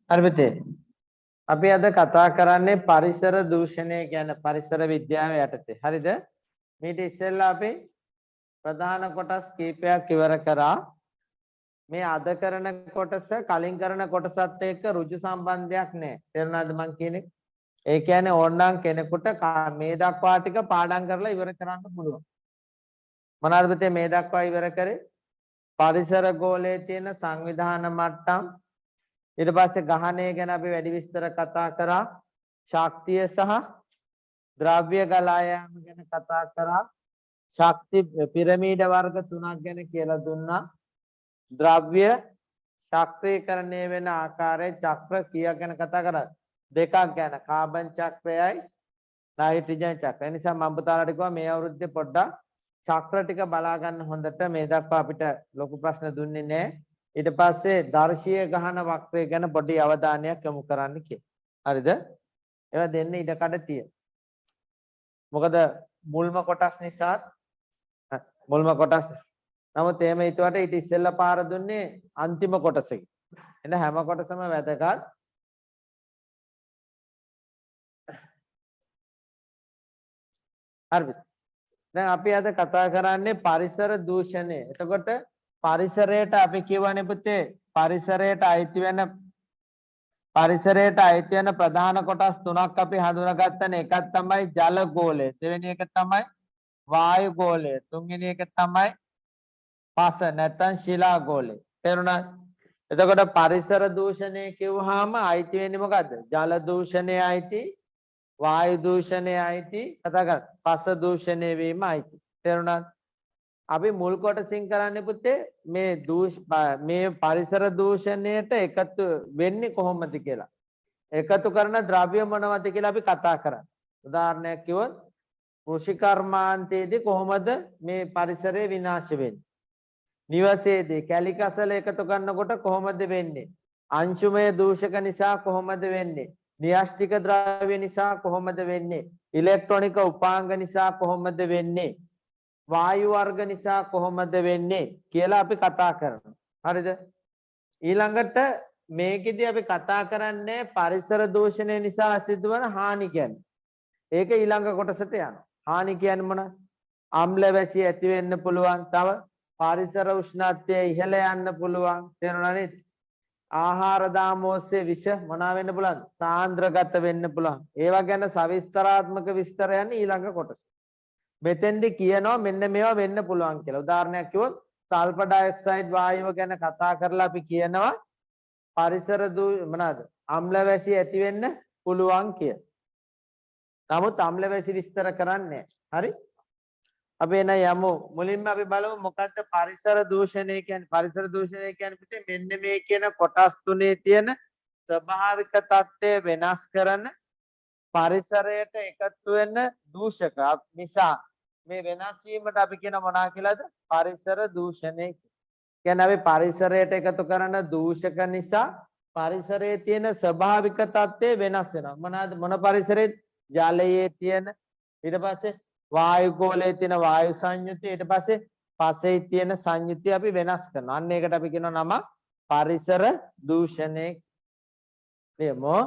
අර්ථිතේ අපි අද කතා කරන්නේ පරිසර දූෂණය කියන පරිසර විද්‍යාව යටතේ. හරිද? මේක ඉස්සෙල්ලා අපි ප්‍රධාන කොටස් කීපයක් ඉවර කරා. මේ අද කරන කොටස කලින් කරන කොටසත් එක්ක ඍජු සම්බන්ධයක් නැහැ. තේරුණාද මං කියන්නේ? ඒ කියන්නේ ඕනනම් කෙනෙකුට මේ දක්වා ටික පාඩම් කරලා ඉවර කරන්න පුළුවන්. මොනවාද පුතේ මේ දක්වා ඉවර කරේ? පරිසර ගෝලයේ තියෙන සංවිධාන මට්ටම්, ඊට පස්සේ ගහණය ගැන අපි වැඩි විස්තර කතා කරා, ශක්තිය සහ ද්‍රව්‍ය ගලා යාම ගැන කතා කරා, ශක්ති පිරමීඩ වර්ග තුනක් ගැන කියලා දුන්නා, ද්‍රව්‍ය ශක්‍රීකරණය වෙන ආකාරයේ චක්‍ර කීයක් ගැන කතා කරා? දෙකක් ගැන, කාබන් චක්‍රයයි නයිට්‍රජන් චක්‍රය. ඒ නිසා මම පුතාලට කිව්වා මේ අවුරුද්දේ පොඩ්ඩක් චක්‍ර ටික බලා ගන්න හොඳට. මේ දක්වා අපිට ලොකු ප්‍රශ්න දුන්නේ නැහැ. ඊට පස්සේ දර්ශීය ගහන වක්‍රය ගැන පොඩි අවධානයක් යොමු කරන්න කියලා. හරිද? ඒවා දෙන්න ඉඩකඩ තියෙන. මොකද මුල්ම කොටස් නිසා මුල්ම කොටස්. නමුත් එහෙම හිතුවට ඊට ඉස්සෙල්ලා පාර දුන්නේ අන්තිම කොටසේ. එන හැම කොටසම වැදගත්. හරිද? දැන් අපි අද කතා කරන්නේ පරිසර දූෂණය. එතකොට පරිසරයට අපි කියවනේ පුතේ පරිසරයට අයිති වෙන ප්‍රධාන කොටස් තුනක් අපි හඳුනාගත්තනේ. එකක් තමයි ජල ගෝලය, දෙවෙනි එක තමයි වායු ගෝලය, තුන්වෙනි එක තමයි පස නැත්නම් ශිලා ගෝලය. තේරුණාද? එතකොට පරිසර දූෂණය කිව්වහම අයිති වෙන්නේ මොකද්ද? ජල දූෂණය අයිති, වායු දූෂණය අයිති, කතා කරා පස දූෂණය වීම අයිති. තේරුණාද? අපි මුල් කොටසින් කරන්නේ පුතේ මේ පරිසර දූෂණයට එකතු වෙන්නේ කොහොමද කියලා. එකතු කරන ද්‍රව්‍ය මොනවද කියලා අපි කතා කරා. උදාහරණයක් කිව්වොත් කෘෂි කර්මාන්තයේදී කොහොමද මේ පරිසරය විනාශ වෙන්නේ? නිවසේදී කැලිකසල එකතු කරනකොට කොහොමද වෙන්නේ? අංශුමය දූෂක නිසා කොහොමද වෙන්නේ? න්‍යෂ්ටික ද්‍රව්‍ය නිසා කොහොමද වෙන්නේ? ඉලෙක්ට්‍රොනික උපාංග නිසා කොහොමද වෙන්නේ? වායු වර්ග නිසා කොහොමද වෙන්නේ කියලා අපි කතා කරනවා. හරිද? ඊළඟට මේකෙදි අපි කතා කරන්නේ පරිසර දූෂණය නිසා සිදුවන හානි ගැන. ඒක ඊළඟ කොටසට යනවා. හානි කියන්නේ මොනවද? අම්ල වැසි ඇති වෙන්න පුළුවන්. තව පරිසර උෂ්ණත්වය ඉහළ යන්න පුළුවන්. තේරුණා නේද? ආහාර දාමෝස්සේ විෂ මොනවා වෙන්න පුළුවන්? සාන්ද්‍රගත වෙන්න පුළුවන්. ඒවා ගැන සවිස්තරාත්මක විස්තර යන්නේ ඊළඟ කොටස. මෙතෙන්දි කියනවා මෙන්න මේවා වෙන්න පුළුවන් කියලා. උදාහරණයක් කිව්වොත් සල්ෆර් ඩයොක්සයිඩ් වායුව ගැන කතා කරලා අපි කියනවා පරිසර මොනවාද? අම්ල වැසි ඇති වෙන්න පුළුවන් කියලා. නමුත් අම්ල වැසි විස්තර කරන්නේ නැහැ. හරි? අපි එන යමු. මුලින්ම අපි බලමු මොකක්ද පරිසර දූෂණය කියන්නේ? පරිසර දූෂණය කියන්නේ පිටේ මෙන්න මේ කියන කොටස් තුනේ තියෙන ස්වභාවික තත්ත්වය වෙනස් කරන පරිසරයට එකතු වෙන දූෂක නිසා මේ වෙනස් වීමට අපි කියන මොනවා කියලාද? පරිසර දූෂණය. කියන්නේ අපි පරිසරයට එකතු කරන දූෂක නිසා පරිසරයේ තියෙන ස්වභාවික තත්ත්වය වෙනස් වෙනවා. මොන පරිසරයේ? ජලයේ තියෙන, ඊට පස්සේ වායු ගෝලයේ තියෙන වායු සංයුතිය, ඊට පස්සේ පසේ තියෙන සංයුතිය අපි වෙනස් කරනවා. අන්න ඒකට අපි කියනවා නම පරිසර දූෂණය. එමෝ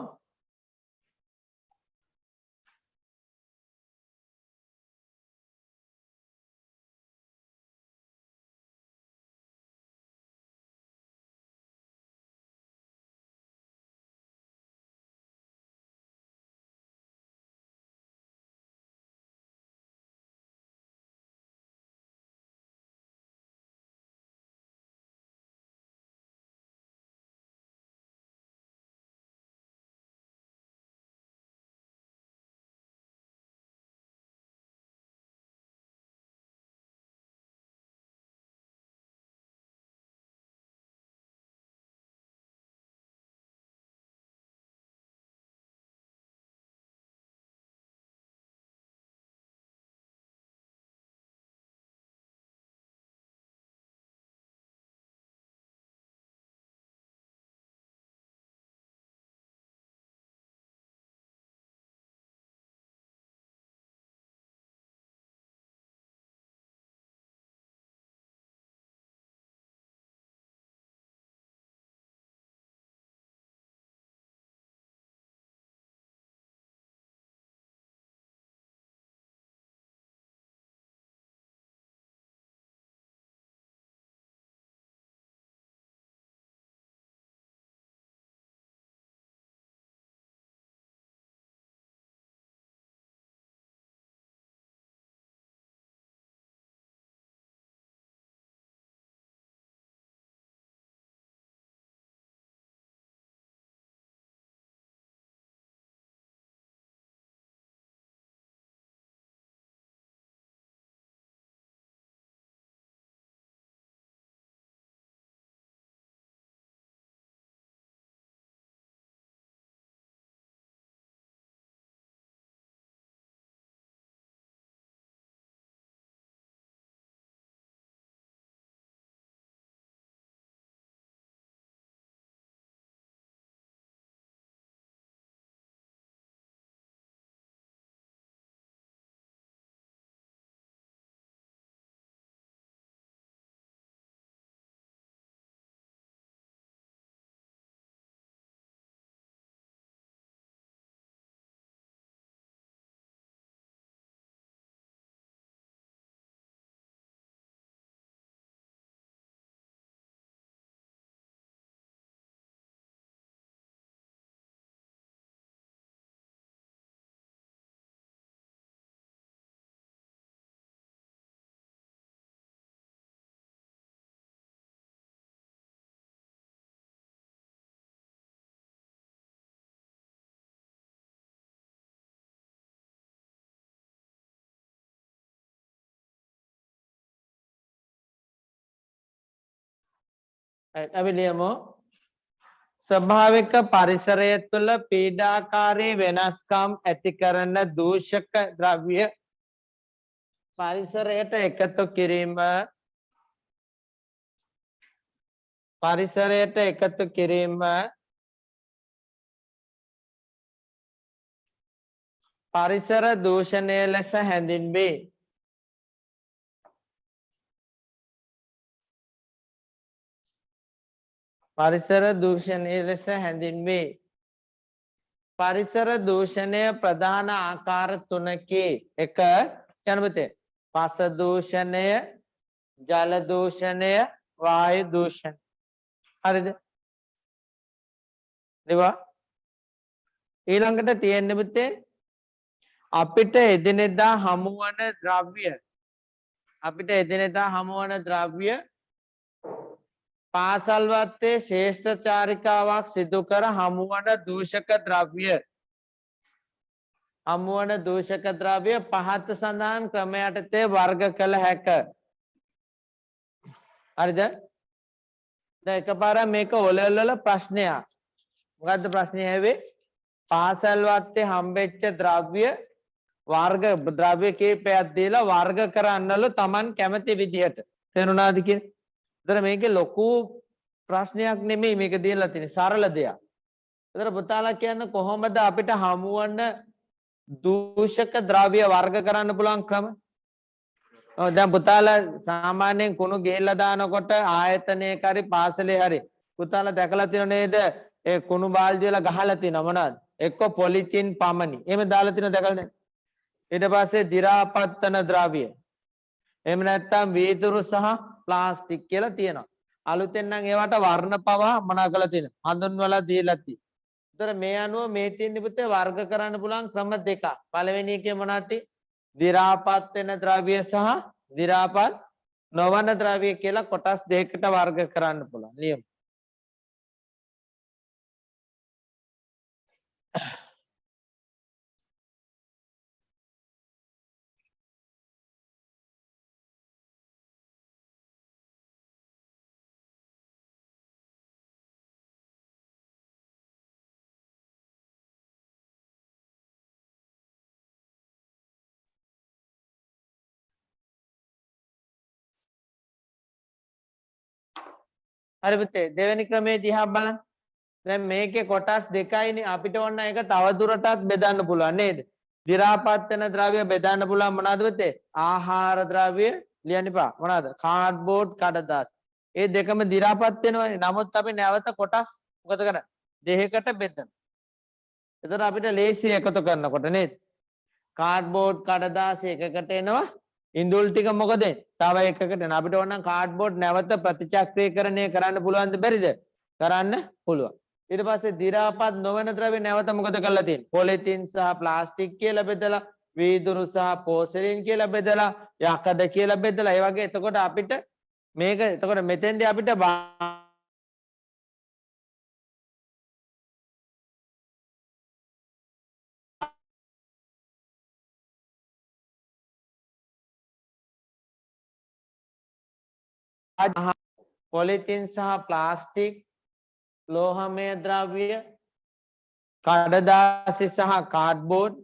අපි ලියමු ස්වභාවික පරිසරය තුළ පීඩාකාරී වෙනස්කම් ඇති කරන දූෂක ද්‍රව්‍ය පරිසරයට එකතු කිරීම පරිසර දූෂණය ලෙස හැඳින්වේ. පරිසර දූෂණය ලෙස හැඳින්වේ. පරිසර දූෂණය ප්‍රධාන ආකාර තුනකි. එක යනපතේ පස දූෂණය, ජල දූෂණය, වායු දූෂණය. හරිද? දේවා ඊළඟට තියෙන්නේ පුතේ අපිට එදිනෙදා හමුවන ද්‍රව්‍ය පාසල් වත්තේ ශ්‍රේෂ්ඨ චාරිකාවක් සිදු කර හමුවන දූෂක ද්‍රව්‍ය පහත සඳහන් ක්‍රමයටතේ වර්ග කළ හැක. හරිද? දැන් එකපාරක් මේක ඔලෙවල් වල ප්‍රශ්නයක්. මොකද්ද ප්‍රශ්නේ ඇහුවේ? පාසල් වත්තේ හම්බෙච්ච ද්‍රව්‍ය කීපයක් දීලා වර්ග කරන්නලු Taman කැමති විදිහට. තේරුණාද කියන්නේ? ඒතර මේකේ ලොකු ප්‍රශ්නයක් නෙමෙයි මේක දීලා තියෙන්නේ සරල දෙයක්. ඒතර පුතාලා කියන්නේ කොහොමද අපිට හමුවන දූෂක ද්‍රව්‍ය වර්ග කරන්න පුළුවන් ක්‍රම? ඔව් දැන් පුතාලා සාමාන්‍යයෙන් කුණු ගෙහෙලා දානකොට ආයතනයක හරි පාසලේ හරි පුතාලා දැකලා තියෙනව නේද? ඒ කුණු බාල්දිය වල ගහලා තියෙනවා මොනවද? එක්ක පොලිතින් පමණි. එහෙම දාලා තියෙනව දැකලා නැහැ. ඊට පස්සේ දි รา පත්තන ද්‍රව්‍ය. එහෙම නැත්නම් වීදුරු සහ ප්ලාස්ටික් කියලා තියෙනවා. අලුතෙන් නම් ඒවට වර්ණ පවා මොනා කරලා තියෙනවා? හඳුන්වලා දීලා තියෙනවා. ඒතර මේ අනුව මේ තියෙන්නේ පුතේ වර්ග කරන්න පුළුවන් ක්‍රම දෙකක්. පළවෙනි එකේ මොනවද? දි รา පත් වෙන ද්‍රව්‍ය සහ දි รา පත් නොවන ද්‍රව්‍ය කියලා කොටස් දෙකකට වර්ග කරන්න පුළුවන්. ලියමු. හරි පුතේ දෙවෙනි ක්‍රමේ දිහා බලන්න. දැන් මේකේ කොටස් දෙකයිනේ අපිට ඕන එක තව දුරටත් බෙදන්න පුළුවන් නේද? දි รา පත් වෙන ද්‍රව්‍ය බෙදන්න පුළුවන් මොනවද පුතේ? ආහාර ද්‍රව්‍ය ලියන්න එපා. මොනවද? කාඩ්බෝඩ් කඩදාසි. ඒ දෙකම දි รา පත් වෙනවනේ. නමුත් අපි නැවත කොටස් මොකද කරන්නේ? දෙකකට බෙදනවා. එතකොට අපිට ලේසි එකතු කරනකොට නේද? කාඩ්බෝඩ් කඩදාසි එකකට එනවා. ඉඳුල් ටික මොකද? තව එකකට එනවා. අපිට ඕන නම් කාඩ්බෝඩ් නැවත ප්‍රතිචක්‍රීකරණය කරන්න පුළුවන්ද බැරිද? කරන්න පුළුවන්. ඊට පස්සේ දි รา පත් නොවන ද්‍රව්‍ය නැවත මොකද කරලා තියෙන්නේ? පොලිතින් සහ ප්ලාස්ටික් කියලා බෙදලා, වීදුරු සහ පෝසලින් කියලා බෙදලා, යකඩ කියලා බෙදලා. ඒ වගේ එතකොට අපිට මේක එතකොට මෙතෙන්දී අපිට පොලිතින් සහ ප්ලාස්ටික්, ලෝහමය ද්‍රව්‍ය, කඩදාසි සහ කාඩ්බෝඩ්,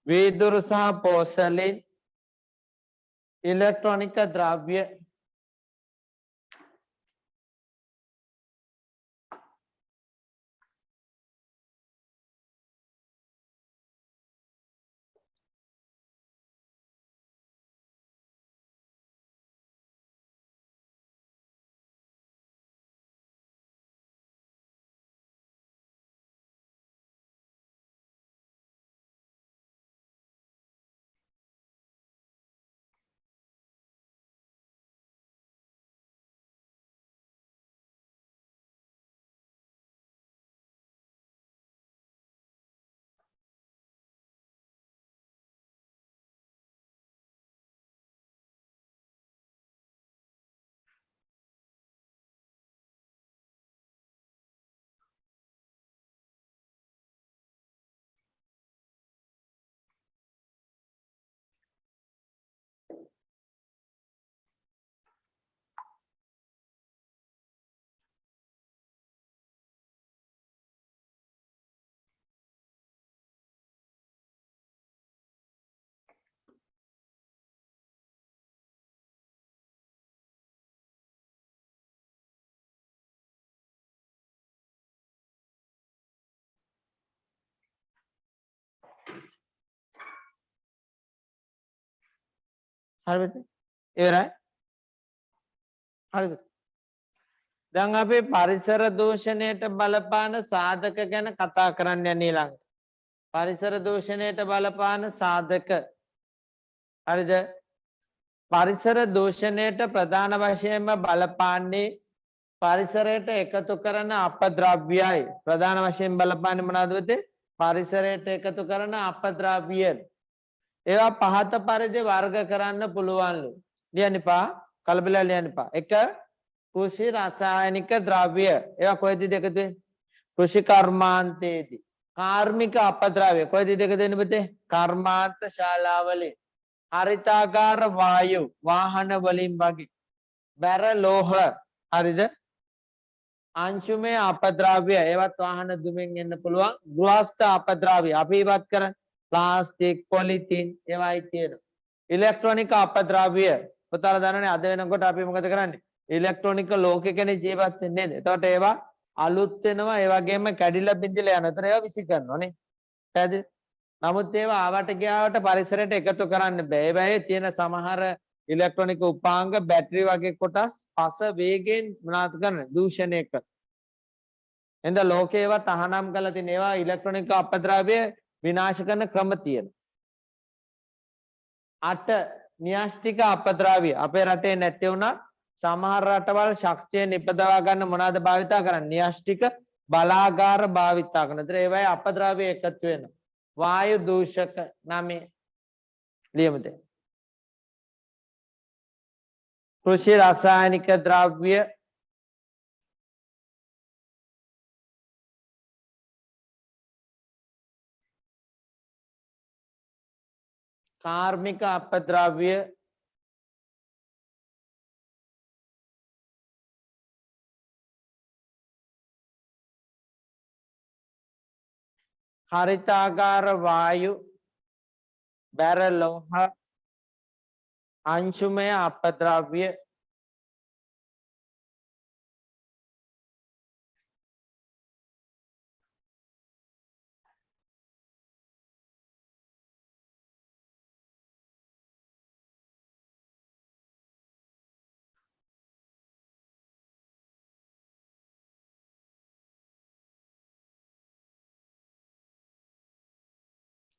වීදුරු සහ පෝසලින්, ඉලෙක්ට්‍රොනික ද්‍රව්‍ය, හරිද? ඉවරයි. හරිද? දැන් අපි පරිසර දූෂණයට බලපාන සාධක ගැන කතා කරන්න යන්නේ ඊළඟ. පරිසර දූෂණයට බලපාන සාධක. හරිද? පරිසර දූෂණයට ප්‍රධාන වශයෙන්ම බලපාන්නේ පරිසරයට එකතු කරන අපද්‍රව්‍යයි. ප්‍රධාන වශයෙන් බලපාන්නේ මොනවද පුතේ? පරිසරයට එකතු කරන අපද්‍රව්‍ය. ඒවා පහත පරිදි වර්ග කරන්න පුළුවන්ලු. ලියන්න එපා. කලබල ලියන්න එපා. 1 කෘෂි රසායනික ද්‍රව්‍ය. ඒවා කොහෙද එකතු වෙන්නේ? කෘෂි කර්මාන්තයේදී. කාර්මික අපද්‍රව්‍ය කොහෙද එකතු වෙන්නේ පුතේ? කර්මාන්ත ශාලාවලේ. හරිතාගාර වායු වාහන වලින් වගේ. බැර ලෝහ. හරිද? අංශුමය අපද්‍රව්‍ය ඒවත් වාහන දුමෙන් එන්න පුළුවන්. ගෘහස්ත අපද්‍රව්‍ය අපි ඉවත් කරන්නේ ප්ලාස්ටික් පොලිතින් ඒවායි තියෙනවා. ඉලෙක්ට්‍රොනික අපද්‍රව්‍ය පුතාලා දන්නවනේ අද වෙනකොට අපි මොකද කරන්නේ? ඉලෙක්ට්‍රොනික ලෝකෙකනේ ජීවත් වෙන්නේ නේද? එතකොට ඒවා අලුත් වෙනවා ඒ වගේම කැඩිලා බිඳිලා යනවා. ඒතර ඒවා විසි කරනවා නේ. පැහැදිලි? නමුත් ඒවා ආවට ගියාවට පරිසරයට එකතු කරන්න බෑ. ඒවායේ තියෙන සමහර ඉලෙක්ට්‍රොනික උපාංග බැටරි වගේ කොටස් පස වේගයෙන් මොනවද කරන්නේ? දූෂණය කරනවා. එඳ ලෝකේ ඒවා තහනම් කරලා තියෙන ඒවා ඉලෙක්ට්‍රොනික අපද්‍රව්‍ය විනාශ කරන ක්‍රම තියෙනවා. 8 න්‍යෂ්ටික අපද්‍රව්‍ය අපේ රටේ නැති වුණා සමහර රටවල් ශක්තිය නිපදවා ගන්න මොනවාද භාවිතා කරන්නේ? න්‍යෂ්ටික බලාගාර භාවිතා කරන. ඒතර ඒවායේ අපද්‍රව්‍ය එකතු වෙනවා. වායු දූෂක 9 ලියමුද? කෘෂි රසායනික ද්‍රව්‍ය කාර්මික අපද්‍රව්‍ය හරිතාගාර වායු බැර ලෝහ අංශුමය අපද්‍රව්‍ය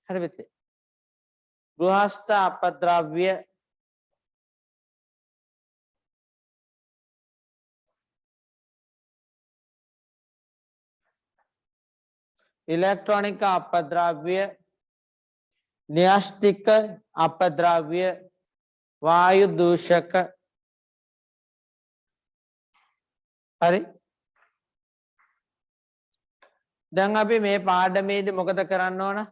හරි වෙතේ. ගෘහස්ත අපද්‍රව්‍ය ඉලෙක්ට්‍රොනික අපද්‍රව්‍ය න්‍යෂ්ටික අපද්‍රව්‍ය වායු දූෂක හරි. දැන් අපි මේ පාඩමේදී මොකද කරන්න ඕන?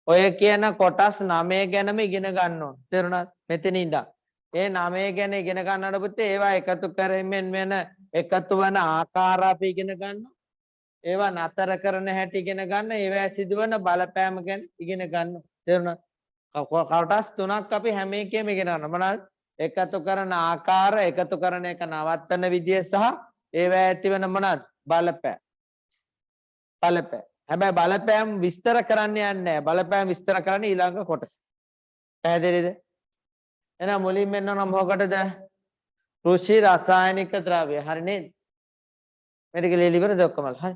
ඔය කියන කොටස් 9 ගැනම ඉගෙන ගන්න ඕන. තේරුණාද? මෙතන ඉඳන්. ඒ 9 ගැන ඉගෙන ගන්නකොට පුතේ ඒවා එකතු කරමින් වෙන එකතු වන ආකාර අපි ඉගෙන ගන්නවා. ඒවා නතර කරන හැටි ඉගෙන ගන්න. ඒවා සිදුවන බලපෑම ගැන ඉගෙන ගන්න. තේරුණාද? කොටස් 3ක් අපි හැම එකෙම ඉගෙන ගන්නවා. මොනවාද? එකතු කරන ආකාර, එකතු කරන එක නවත්තන විදිය සහ ඒවා ඇතිවන මොනවාද? බලපෑම. බලපෑම. හැබැයි බලපෑම් විස්තර කරන්න යන්නේ නැහැ. බලපෑම් විස්තර කරන්නේ ඊළඟ කොටස. පැහැදිලිද? එහෙනම් මුලින්ම එන්න නම් මොකටද? කෘෂි රසායනික ද්‍රව්‍ය. හරි නේද? මේක ලියලා ඉවරද ඔක්කොම? හරි.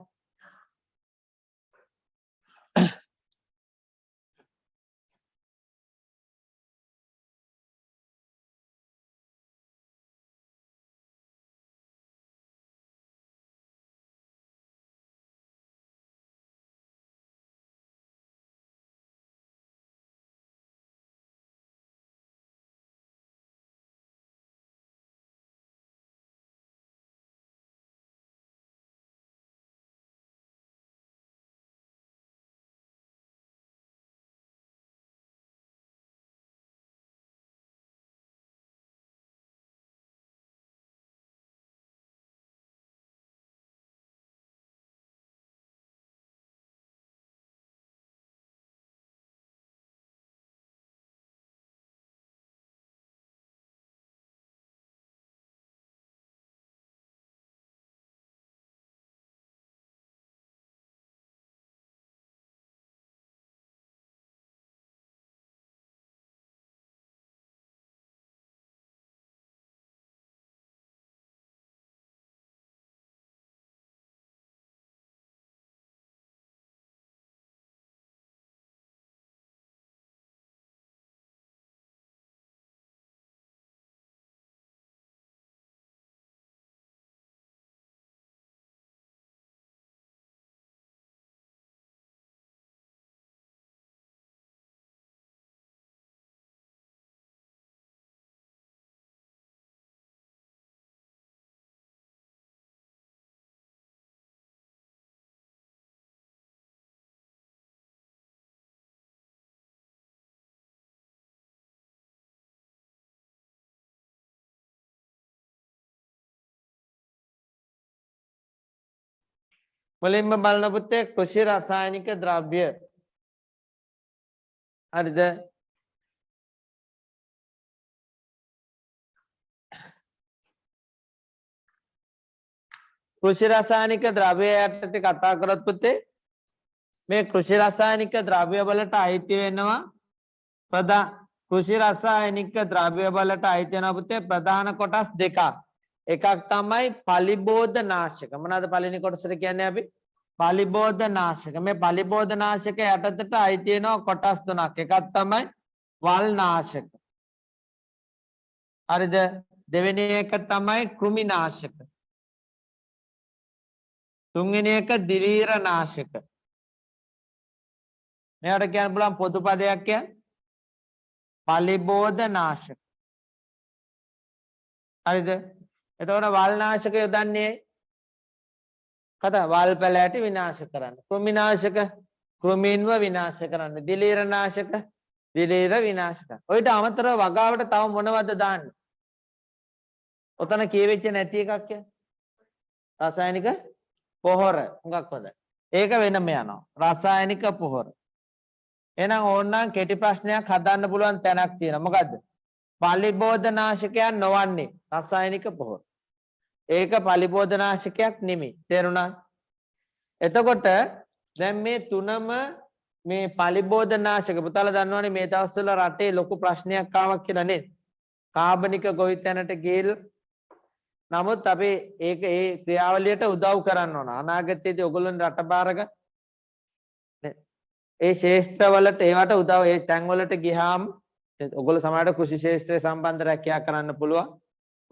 මුලින්ම බලන පුතේ කෘෂි රසායනික ද්‍රව්‍ය. හරිද? කෘෂි රසායනික ද්‍රව්‍ය යටතේ කතා කරත් පුතේ මේ කෘෂි රසායනික ද්‍රව්‍ය වලට අයිති වෙනවා කෘෂි රසායනික ද්‍රව්‍ය වලට අයිති වෙනවා පුතේ ප්‍රධාන කොටස් දෙකක්. එකක් තමයි පලිබෝධනාශක. මොනවාද පළවෙනි කොටසට කියන්නේ අපි? පලිබෝධනාශක. මේ පලිබෝධනාශක යටතට අයිති වෙනවා කොටස් තුනක්. එකක් තමයි වල්නාශක. හරිද? දෙවෙනි එක තමයි කෘමිනාශක. තුන්වෙනි එක දිලීරනාශක. මෙයාට කියන්න පුළුවන් පොදු පදයක් කියන්නේ පලිබෝධනාශක. හරිද? එතකොට වල්නාශක යොදන්නේ වල් පැලෑටි විනාශ කරන්න. කෘමිනාශක කෘමීන්ව විනාශ කරන්න. දිලීරනාශක දිලීර විනාශ කරන්න. ඔයිට අමතරව වගාවට තව මොනවද දාන්නේ? ඔතන කියවෙච්ච නැති එකක් කියන්නේ රසායනික පොහොර. හුඟක් හොඳයි. ඒක වෙනම යනවා. රසායනික පොහොර. එහෙනම් ඕනනම් කෙටි ප්‍රශ්නයක් හදන්න පුළුවන් තැනක් තියෙනවා. මොකද්ද? පලිබෝධනාශකයන් නොවන්නේ රසායනික පොහොර. ඒක පලිබෝධනාශකයක් නෙමෙයි. තේරුණා? එතකොට දැන් මේ තුනම මේ පලිබෝධනාශක පුතාලා දන්නවනේ මේ දවස්වල රටේ ලොකු ප්‍රශ්නයක් ආවක් කියලා නේද? කාබනික ගොවිතැනට ගිහිල්ලා නමුත් අපි ඒක ඒ ක්‍රියාවලියට උදව් කරන්න ඕන. අනාගතයේදී ඔයගොල්ලෝ රට බාරග ඒ ශේෂ්ත්‍රවලට ඒවට උදව් ඒ තැන්වලට ගියාම ඔයගොල්ලෝ සමහරට කෘෂි ශේෂ්ත්‍රය සම්බන්ධ රැකියා කරන්න පුළුවන්.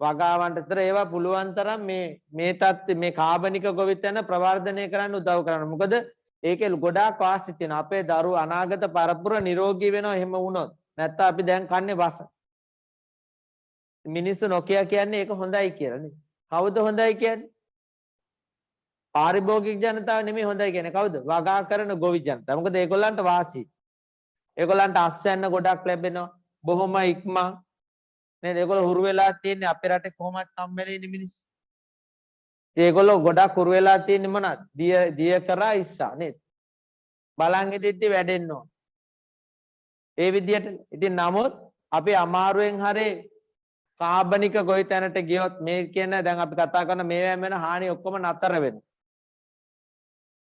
වගාවන්ට විතර ඒවා පුළුවන් තරම් මේ තත්ත්වය මේ කාබනික ගොවිතැන ප්‍රවර්ධනය කරන්න උදව් කරන්න. මොකද ඒකේ ගොඩාක් වාසි තියෙනවා. අපේ දරුවෝ අනාගත පරපුර නිරෝගී වෙනවා එහෙම වුණොත්. නැත්නම් අපි දැන් කන්නේ වස. මිනිස්සු නොකිය කියන්නේ ඒක හොඳයි කියලා නේ. කවුද හොඳයි කියන්නේ? පාරිභෝගික ජනතාව නෙමෙයි හොඳයි කියන්නේ. කවුද? වගා කරන ගොවි ජනතාව. මොකද ඒගොල්ලන්ට වාසි. ඒගොල්ලන්ට අස්වැන්න ගොඩක් ලැබෙනවා. බොහොම ඉක්මන් නේද? ඒගොල්ලෝ හුරු වෙලා තියෙන්නේ අපේ රටේ කොහොමද කම්මැලිනේ මිනිස්සු. ඒගොල්ලෝ ගොඩක් හුරු වෙලා තියෙන්නේ මොනවද? දිය කරා ඉස්සා නේද? බලන් ඉදිද්දි වැඩෙන්න ඕන. ඒ විදිහට ඉතින් නමුත් අපි අමාරුවෙන් හරි කාබනික ගොවිතැනට ගියොත් මේ කියන දැන් අපි කතා කරන මේවෙන් වෙන හානි ඔක්කොම නතර වෙනවා.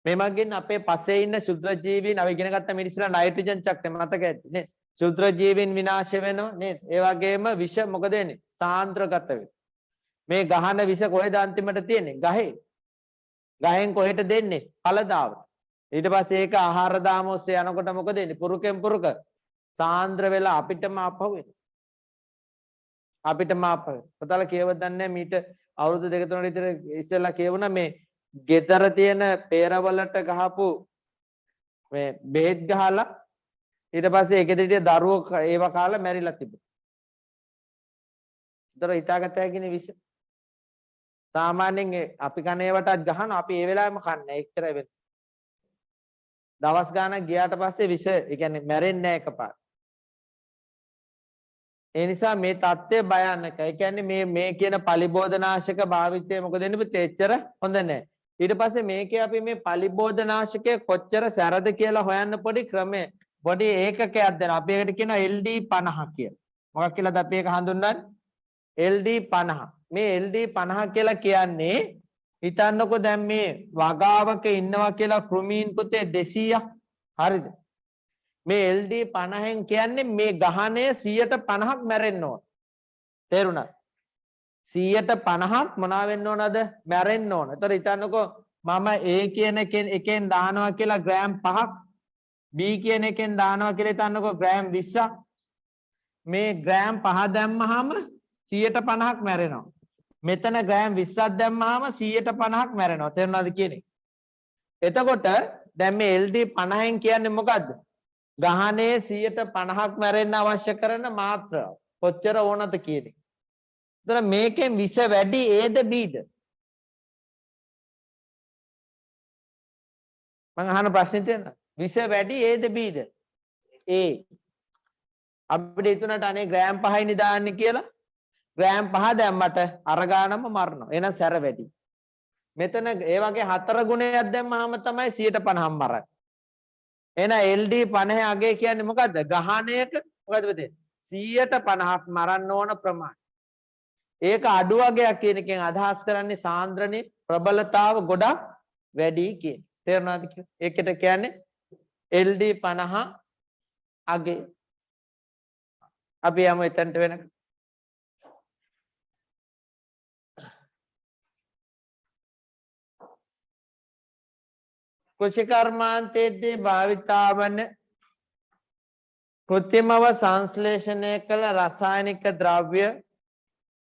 මේ මගින් අපේ පස්සේ ඉන්න ශුද්‍ර ජීවීන් අපි ඉගෙන ගත්ත මිනිස්සුලා නයිට්‍රජන් චක්‍රය මතක ඇති නේද? ශුද්‍ර ජීවීන් විනාශ වෙනවා නේද? ඒ වගේම විෂ මොකද වෙන්නේ? සාන්ද්‍රගත වෙනවා. මේ ගහන විෂ කොහෙද අන්තිමට තියෙන්නේ? ගහේ. ගහෙන් කොහෙට දෙන්නේ? ඵලදාවට. ඊට පස්සේ ඒක ආහාර දාම ඔස්සේ යනකොට මොකද වෙන්නේ? පුරුකෙන් පුරුක සාන්ද්‍ර වෙලා අපිටම අපහු වෙනවා. අපිටම අපහු වෙනවා. පොතල කියවද දන්නේ මීට අවුරුදු 2-3 විතර ඉස්සෙල්ලා කියවුණා මේ ගෙදර තියෙන peerවලට ගහපු මේ බෙහෙත් ගහලා ඊට පස්සේ ඒකෙදිට දරුවෝ ඒව කාලා මැරිලා තිබුණා. ඒතර හිතාගත හැකිනේ විෂ. සාමාන්‍යයෙන් අපි කන ඒවටත් ගහන අපි ඒ වෙලාවෙම කන්නේ එච්චරයි වෙන්නේ. දවස් ගාණක් ගියාට පස්සේ විෂ ඒ කියන්නේ මැරෙන්නේ නැහැ එකපාර. ඒ නිසා මේ தත්ත්වය භයානකයි. ඒ කියන්නේ මේ කියන පලිබෝධනාශක භාවිතය මොකද වෙන්නේ පුතේ එච්චර හොඳ නැහැ. ඊට පස්සේ මේකේ අපි මේ පලිබෝධනාශකය කොච්චර සැරද කියලා හොයන්න පොඩි ක්‍රමය පොඩි ඒකකයක් දෙනවා. අපි ඒකට කියනවා LD 50 කියලා. මොකක් කියලාද අපි ඒක හඳුන්වන්නේ? LD 50. මේ LD 50 කියලා කියන්නේ හිතන්නකෝ දැන් මේ වගාවක ඉන්නවා කියලා කෘමීන් පුතේ 200ක්. හරිද? මේ LD 50න් කියන්නේ මේ ගහණය 150ක් මැරෙන්න ඕන. තේරුණාද? 150ක් මොනවා වෙන්න ඕනද? මැරෙන්න ඕන. ඒතර හිතන්නකෝ මම A කියන එකෙන් දානවා කියලා ග්‍රෑම් 5ක් B කියන එකෙන් දානවා කියලා හිතන්නකෝ ග්‍රෑම් 20ක්. මේ ග්‍රෑම් 5 දැම්මහම 150ක් මැරෙනවා. මෙතන ග්‍රෑම් 20ක් දැම්මහම 150ක් මැරෙනවා. තේරුණාද කියන්නේ? එතකොට දැන් මේ LD 50න් කියන්නේ මොකද්ද? ගහනේ 150ක් මැරෙන්න අවශ්‍ය කරන මාත්‍රාව. කොච්චර ඕනද කියන්නේ. එතන මේකෙන් විෂ වැඩි Aද Bද? මම අහන ප්‍රශ්නේ තියෙනවා. විෂ වැඩි Aද Bද? A. අපිට හිතුණාට අනේ ග්‍රෑම් 5යි දාන්නේ කියලා. ග්‍රෑම් 5 දැම්මට අර ගානම මරනවා. එහෙනම් සැර වැඩි. මෙතන ඒ වගේ හතර ගුණයක් දැම්මහම තමයි 150ක් මරන්නේ. එහෙනම් LD 50 අගය කියන්නේ මොකද්ද? ගහණයක මොකද්ද පුතේ? 150ක් මරන්න ඕන ප්‍රමාණය. ඒක අඩු වගයක් කියන එකෙන් අදහස් කරන්නේ සාන්ද්‍රණේ ප්‍රබලතාව ගොඩක් වැඩි කියන. තේරුණාද කියලා? ඒකට කියන්නේ LD 50 අගය. අපි යමු එතනට වෙනක. කෘෂි කර්මාන්තයේදී භාවිතා වන කෘත්‍රිමව සංශ්ලේෂණය කළ රසායනික ද්‍රව්‍ය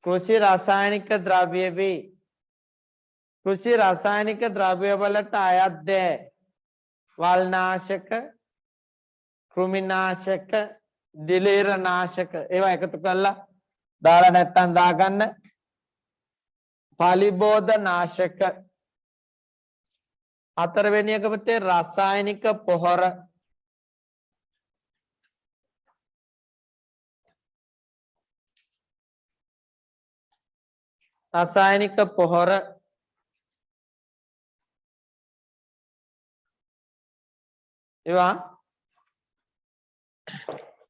කෘෂි රසායනික ද්‍රව්‍ය වේ. කෘෂි රසායනික ද්‍රව්‍ය වලට අයත් වල්නාශක, කෘමිනාශක, දිලීරනාශක ඒවා එකතු කරලා දාලා නැත්තම් දාගන්න පලිබෝධ නාශක. හතරවෙනි එක පුතේ රසායනික පොහොර. රසායනික පොහොර ඒවා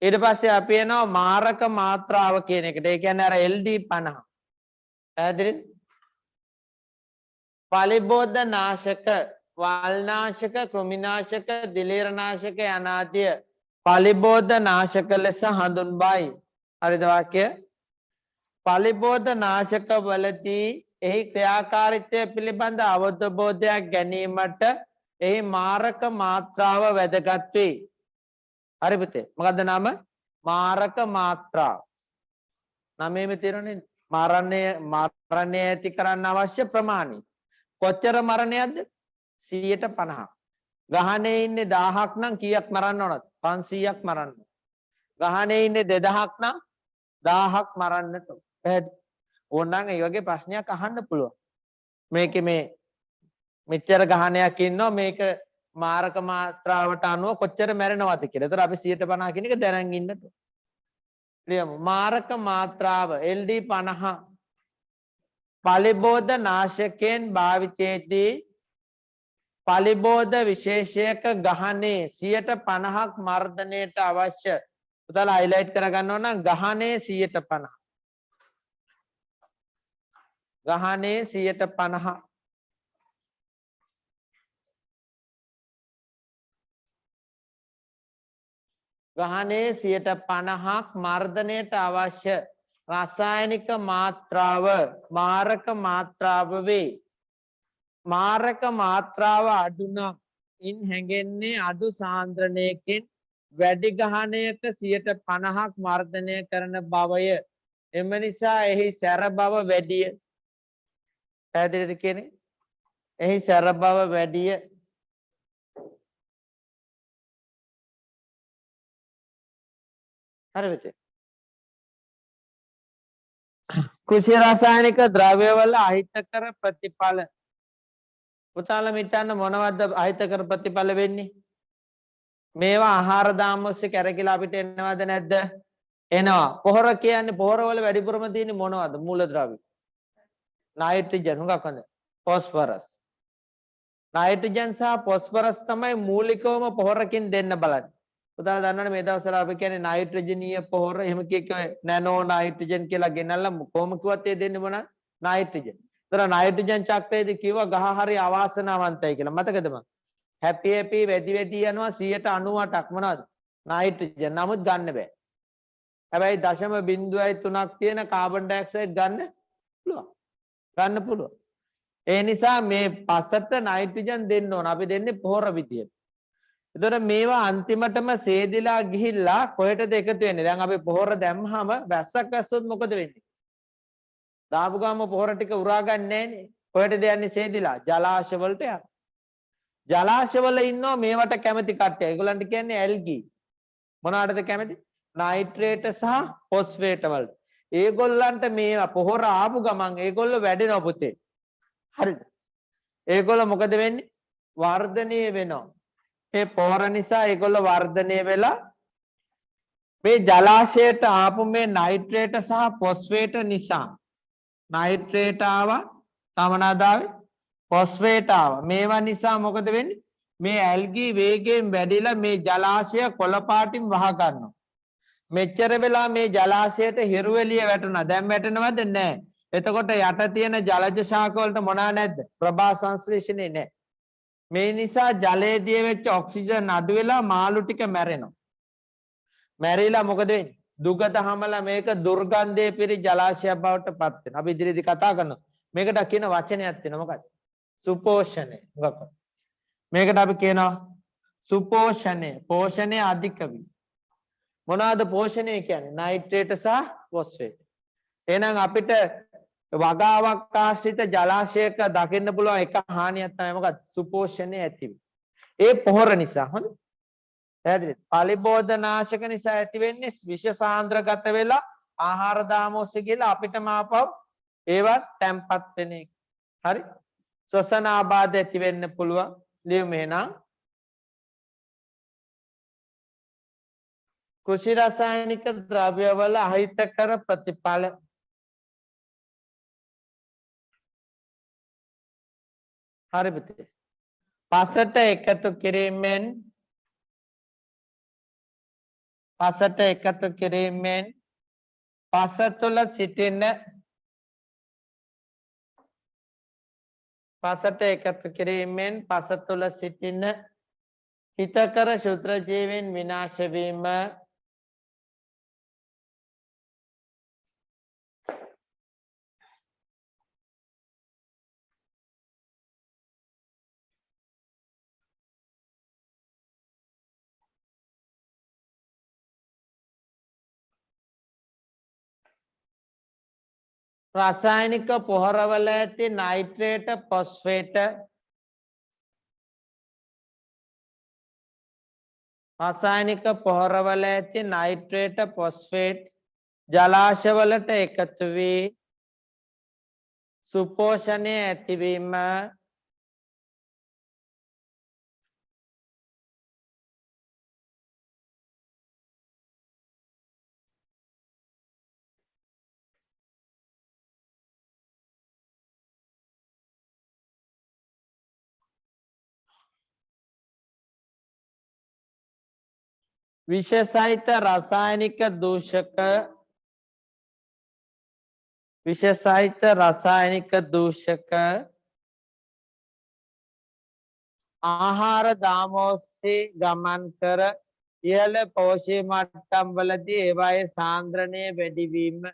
ඊට පස්සේ අපි එනවා මාරක මාත්‍රාව කියන එකට. ඒ කියන්නේ අර LD 50. පැහැදිලිද? පලිබෝධ නාශක, වල්නාශක, කෘමිනාශක, දිලීරනාශක යනාදිය පලිබෝධ නාශක ලෙස හඳුන්වයි. හරිද වාක්‍ය? පලිබෝධ නාශක වලදී එහි ක්‍රියාකාරීත්වය පිළිබඳ අවබෝධයක් ගැනීමට එහි මාරක මාත්‍රාව වැදගත් වේ. හරි පුතේ. මොකද්ද නම? මාරක මාත්‍රාව. නමේම තියෙනනේ මරණය ඇති කරන්න අවශ්‍ය ප්‍රමාණය. කොච්චර මරණයක්ද? 150ක්. ගහනේ ඉන්නේ 1000ක් නම් කීයක් මරන්න ඕනද? 500ක් මරන්න. ගහනේ ඉන්නේ 2000ක් නම් 1000ක් මරන්නට. ඕනනම් ඒ වගේ ප්‍රශ්නයක් අහන්න පුළුවන්. මේකේ මේ මෙච්චර ගහනයක් ඉන්නවා මේක මාරක මාත්‍රාවට අනුව කොච්චර මැරෙනවද කියලා. ඒතර අපි 150 කියන එක දැනන් ඉන්නට. ලියමු. මාරක මාත්‍රාව LD 50 පලිබෝධ නාශකයෙන් භාවිතයේදී පලිබෝධ විශේෂයක ගහනේ 150ක් මර්ධනයට අවශ්‍ය. පුතාලා හයිලයිට් කරගන්න ඕන නම් ගහනේ 150. ගහනේ 150. ගහනේ 150ක් මර්ධනයට අවශ්‍ය රසායනික මාත්‍රාව මාරක මාත්‍රාව වේ. මාරක මාත්‍රාව අඩු නම් ඉන් හැඟෙන්නේ අඩු සාන්ද්‍රණයකින් වැඩි ගහනයක 150ක් මර්ධනය කරන බවය. එම නිසා එහි සැර බව වැඩිය. පැහැදිලිද කියන්නේ? එහි සැර බව වැඩිය. හරිද? කෘෂි රසායනික ද්‍රව්‍යවල අහිතකර ප්‍රතිඵල. පුතාලා හිතන්න මොනවද අහිතකර ප්‍රතිඵල වෙන්නේ? මේවා ආහාර දාම ඔස්සේ කැරකිලා අපිට එනවද නැද්ද? එනවා. පොහොර කියන්නේ පොහොර වල වැඩිපුරම තියෙන්නේ මොනවද? මූලද්‍රව්‍ය. නයිට්‍රජන් හුඟක් හොඳ. ෆොස්ෆරස්. නයිට්‍රජන් සහ ෆොස්ෆරස් තමයි මූලිකවම පොහොරකින් දෙන්න බලන්නේ. පුතාලා දන්නවනේ මේ දවස්වල අපි කියන්නේ නයිට්‍රජනීය පොහොර එහෙම කිය නැනෝ නයිට්‍රජන් කියලා ගෙනල්ලා කොහොම කිව්වත් ඒ දෙන්නේ මොනවද? නයිට්‍රජන්. ඒතර නයිට්‍රජන් චක්‍රයේදී කිව්වා ගහ හරි අවාසනාවන්තයි කියලා. මතකද මං? හැපි වැඩි යනවා 98%ක් මොනවද? නයිට්‍රජන්. නමුත් ගන්න බෑ. හැබැයි 0.3ක් තියෙන කාබන් ඩයොක්සයිඩ් ගන්න පුළුවන්. ගන්න පුළුවන්. ඒ නිසා මේ පසට නයිට්‍රජන් දෙන්න ඕන. අපි දෙන්නේ පොහොර විදියට. එතකොට මේවා අන්තිමටම සේදිලා ගිහිල්ලා කොහෙටද එකතු වෙන්නේ? දැන් අපි පොහොර දැම්මහම වැස්සක් වැස්සොත් මොකද වෙන්නේ? දාපු ගාම පොහොර ටික උරා ගන්න නෑනේ. කොහෙටද යන්නේ සේදිලා? ජලාශ වලට යනවා. ජලාශ වල ඉන්නවා මේවට කැමති කට්ටිය. ඒගොල්ලන්ට කියන්නේ ඇල්ගි. මොනවටද කැමති? නයිට්‍රේට සහ ෆොස්ෆේට වලට. ඒගොල්ලන්ට මේවා පොහොර ආපු ගමන් ඒගොල්ලෝ වැඩෙනවා පුතේ. හරිද? ඒගොල්ලෝ මොකද වෙන්නේ? වර්ධනය වෙනවා. මේ පොහොර නිසා ඒගොල්ලෝ වර්ධනය වෙලා මේ ජලාශයට ආපු මේ නයිට්‍රේට සහ ෆොස්ෆේට නිසා නයිට්‍රේට ආවා තමනාදාවේ ෆොස්ෆේට් ආවා. මේවා නිසා මොකද වෙන්නේ? මේ ඇල්ගී වේගයෙන් වැඩිලා මේ ජලාශය කොළ පාටින් වහ ගන්නවා. මෙච්චර වෙලා මේ ජලාශයට හිරු එළිය වැටුණා. දැන් වැටෙනවද? නැහැ. එතකොට යට තියෙන ජලජ ශාක වලට මොනවා නැද්ද? ප්‍රභා සංශ්ලේෂණේ නැහැ. මේ නිසා ජලයේ දිය වෙච්ච ඔක්සිජන් අඩු වෙලා මාළු ටික මැරෙනවා. මැරිලා මොකද වෙන්නේ? දුගඳ හමලා මේක දුර්ගන්ධයේ පිරි ජලාශයක් බවට පත් වෙනවා. අපි ඉදිරියේදී කතා කරනවා. මේකට කියන වචනයක් තියෙනවා. මොකක්ද? සුපෝෂණය. මොකක්ද? මේකට අපි කියනවා සුපෝෂණය. පෝෂණය අධික වී. මොනවාද පෝෂණය කියන්නේ? නයිට්‍රේට් සහ ෆොස්ෆේට්. එහෙනම් අපිට වගාවක් ආශ්‍රිත ජලාශයක දකින්න පුළුවන් එක හානියක් තමයි මොකක්ද? සුපෝෂණය ඇතිවීම. ඒ පොහොර නිසා හොඳ පැහැදිලිද? පලිබෝධනාශක නිසා ඇති වෙන්නේ විෂ සාන්ද්‍රගත වෙලා ආහාර දාම ඔස්සේ ගිහලා අපිටම ආපහු ඒවත් තැම්පත් වෙන එක. හරි? ශ්වසන ආබාධ ඇති වෙන්න පුළුවන්. ලියමු එහෙනම්. කෘෂි රසායනික ද්‍රව්‍යවල අහිතකර ප්‍රතිඵල හරි පුතේ. පසට එකතු කිරීමෙන් පස තුළ සිටින හිතකර ශුද්‍ර ජීවීන් විනාශ වීම රසායනික පොහොරවල ඇති නයිට්‍රේට ෆොස්ෆේට ජලාශවලට එකතු වී සුපෝෂණය ඇතිවීම විෂසහිත රසායනික දූෂක ආහාර දාම ඔස්සේ ගමන් කර ඉහළ පෝෂ්‍ය මට්ටම් වලදී ඒවායේ සාන්ද්‍රණය වැඩිවීම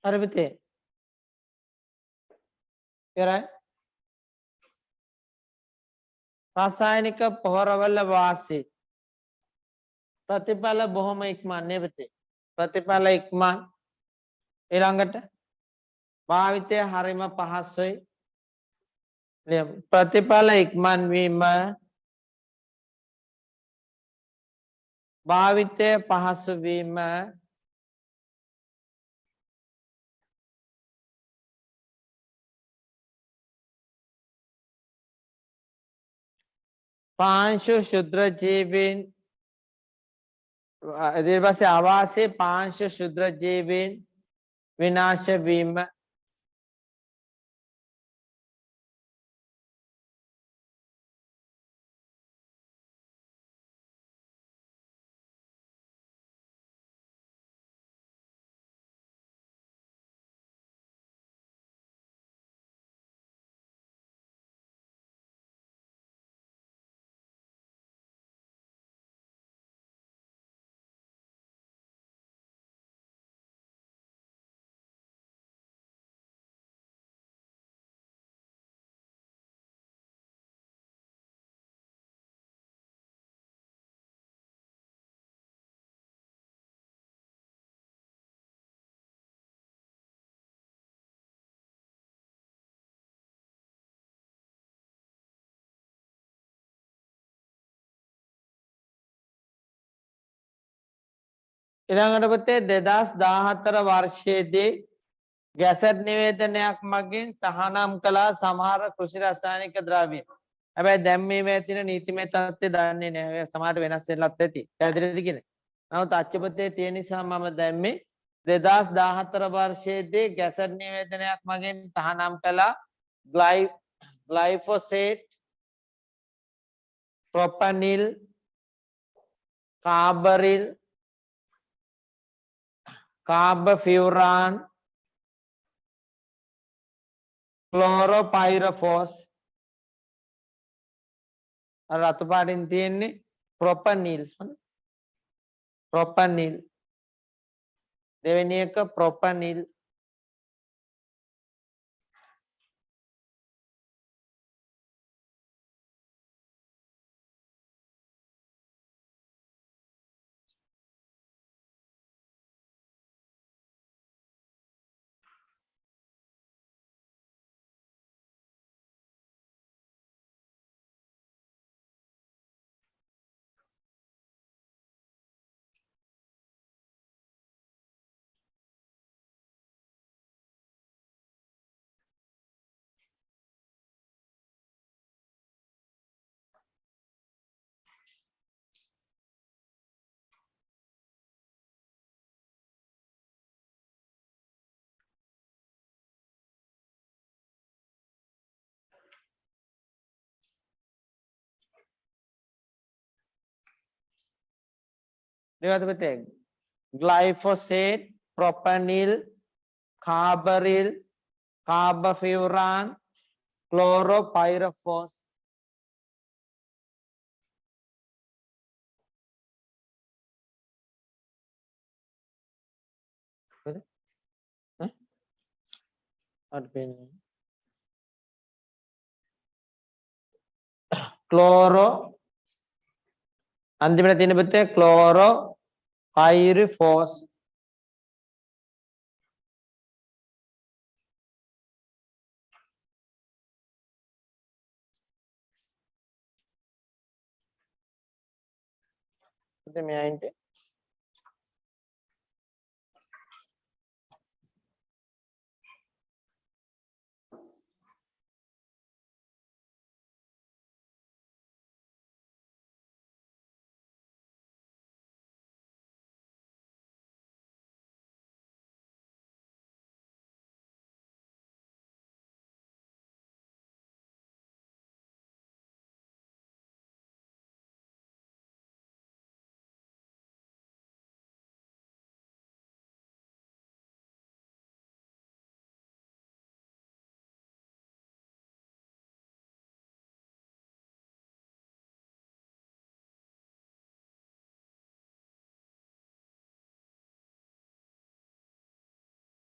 හරි පුතේ. ඉවරයි. රසායනික පොහොරවල වාසි. ප්‍රතිඵල බොහොම ඉක්මන් නේ පුතේ. ප්‍රතිඵල ඉක්මන්. ඊළඟට භාවිතය හරිම පහසුයි. ප්‍රතිඵල ඉක්මන් වීම භාවිතය පහසු වීම පාංශු ශුද්‍ර ජීවීන් ඊට පස්සේ ආවාසයේ පාංශු ශුද්‍ර ජීවීන් විනාශ වීම ඊළඟට පුතේ 2014 වර්ෂයේදී ගැසට් නිවේදනයක් මගින් තහනම් කළ සමහර කෘෂි රසායනික ද්‍රව්‍ය. හැබැයි දැන් මේවා තියෙන නීතිමය තත්ත්වය දන්නේ නැහැ. සමහරට වෙනස් වෙලත් ඇති. පැහැදිලිද කියන්නේ? නමුත් අච්චපතේ තියෙන නිසා මම දැම්මේ 2014 වර්ෂයේදී ගැසට් නිවේදනයක් මගින් තහනම් කළ ග්ලයිෆොසේට්, ප්‍රොපනිල්, කාබරිල්, කාබෆියුරාන්, ක්ලෝරෝපයිරෆෝස් රතු පාටින් තියෙන්නේ ප්‍රොපනිල්. ප්‍රොපනිල් දෙවෙනි එක ප්‍රොපනිල් දෙවද පුතේ ග්ලයිෆොසේට්, ප්‍රොපනිල්, කාබරිල්, කාබෆියුරාන්, ක්ලෝරෝපයිරෆෝස් ක්ලෝරෝ අන්තිමට තියෙන පුතේ ක්ලෝරෝපයිරිෆෝස් පුතේ මෙයන්ට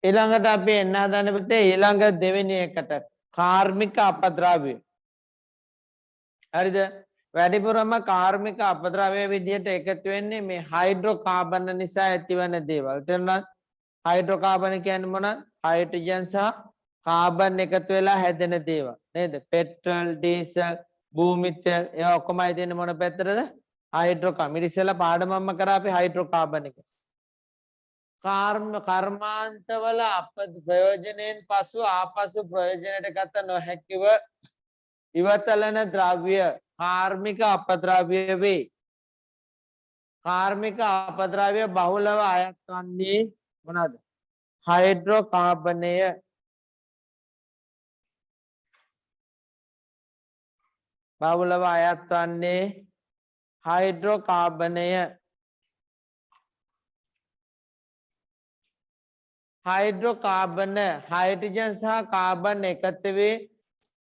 ඊළඟට අපි එන්න හදන පුතේ ඊළඟ දෙවෙනි එකට කාර්මික අපද්‍රව්‍ය. හරිද? වැඩිපුරම කාර්මික අපද්‍රව්‍ය විදිහට එකතු වෙන්නේ මේ හයිඩ්‍රෝකාබන් නිසා ඇතිවන දේවල්. තේරුණාද? හයිඩ්‍රෝකාබන් කියන්නේ මොනවද? හයිඩ්‍රජන් සහ කාබන් එකතු වෙලා හැදෙන දේවල්. නේද? පෙට්‍රල්, ඩීසල්, භූමි තෙල් ඒවා ඔක්කොමයි දෙන්නේ මොන පැත්තටද? හයිඩ්‍රෝකාබන්. ඊට ඉස්සෙල්ලා පාඩමක්ම කරා අපි හයිඩ්‍රෝකාබන් එක. කර්මාන්තවල ප්‍රයෝජනයෙන් පසු ආපසු ප්‍රයෝජනයට ගත නොහැකිව ඉවතලන ද්‍රව්‍ය කාර්මික අපද්‍රව්‍ය වේ. කාර්මික අපද්‍රව්‍ය බහුලව අයත් වන්නේ මොනවාද? හයිඩ්‍රෝකාබනය. බහුලව අයත් වන්නේ හයිඩ්‍රෝකාබනය. හයිඩ්‍රෝකාබන හයිඩ්‍රජන් සහ කාබන් එකතු වී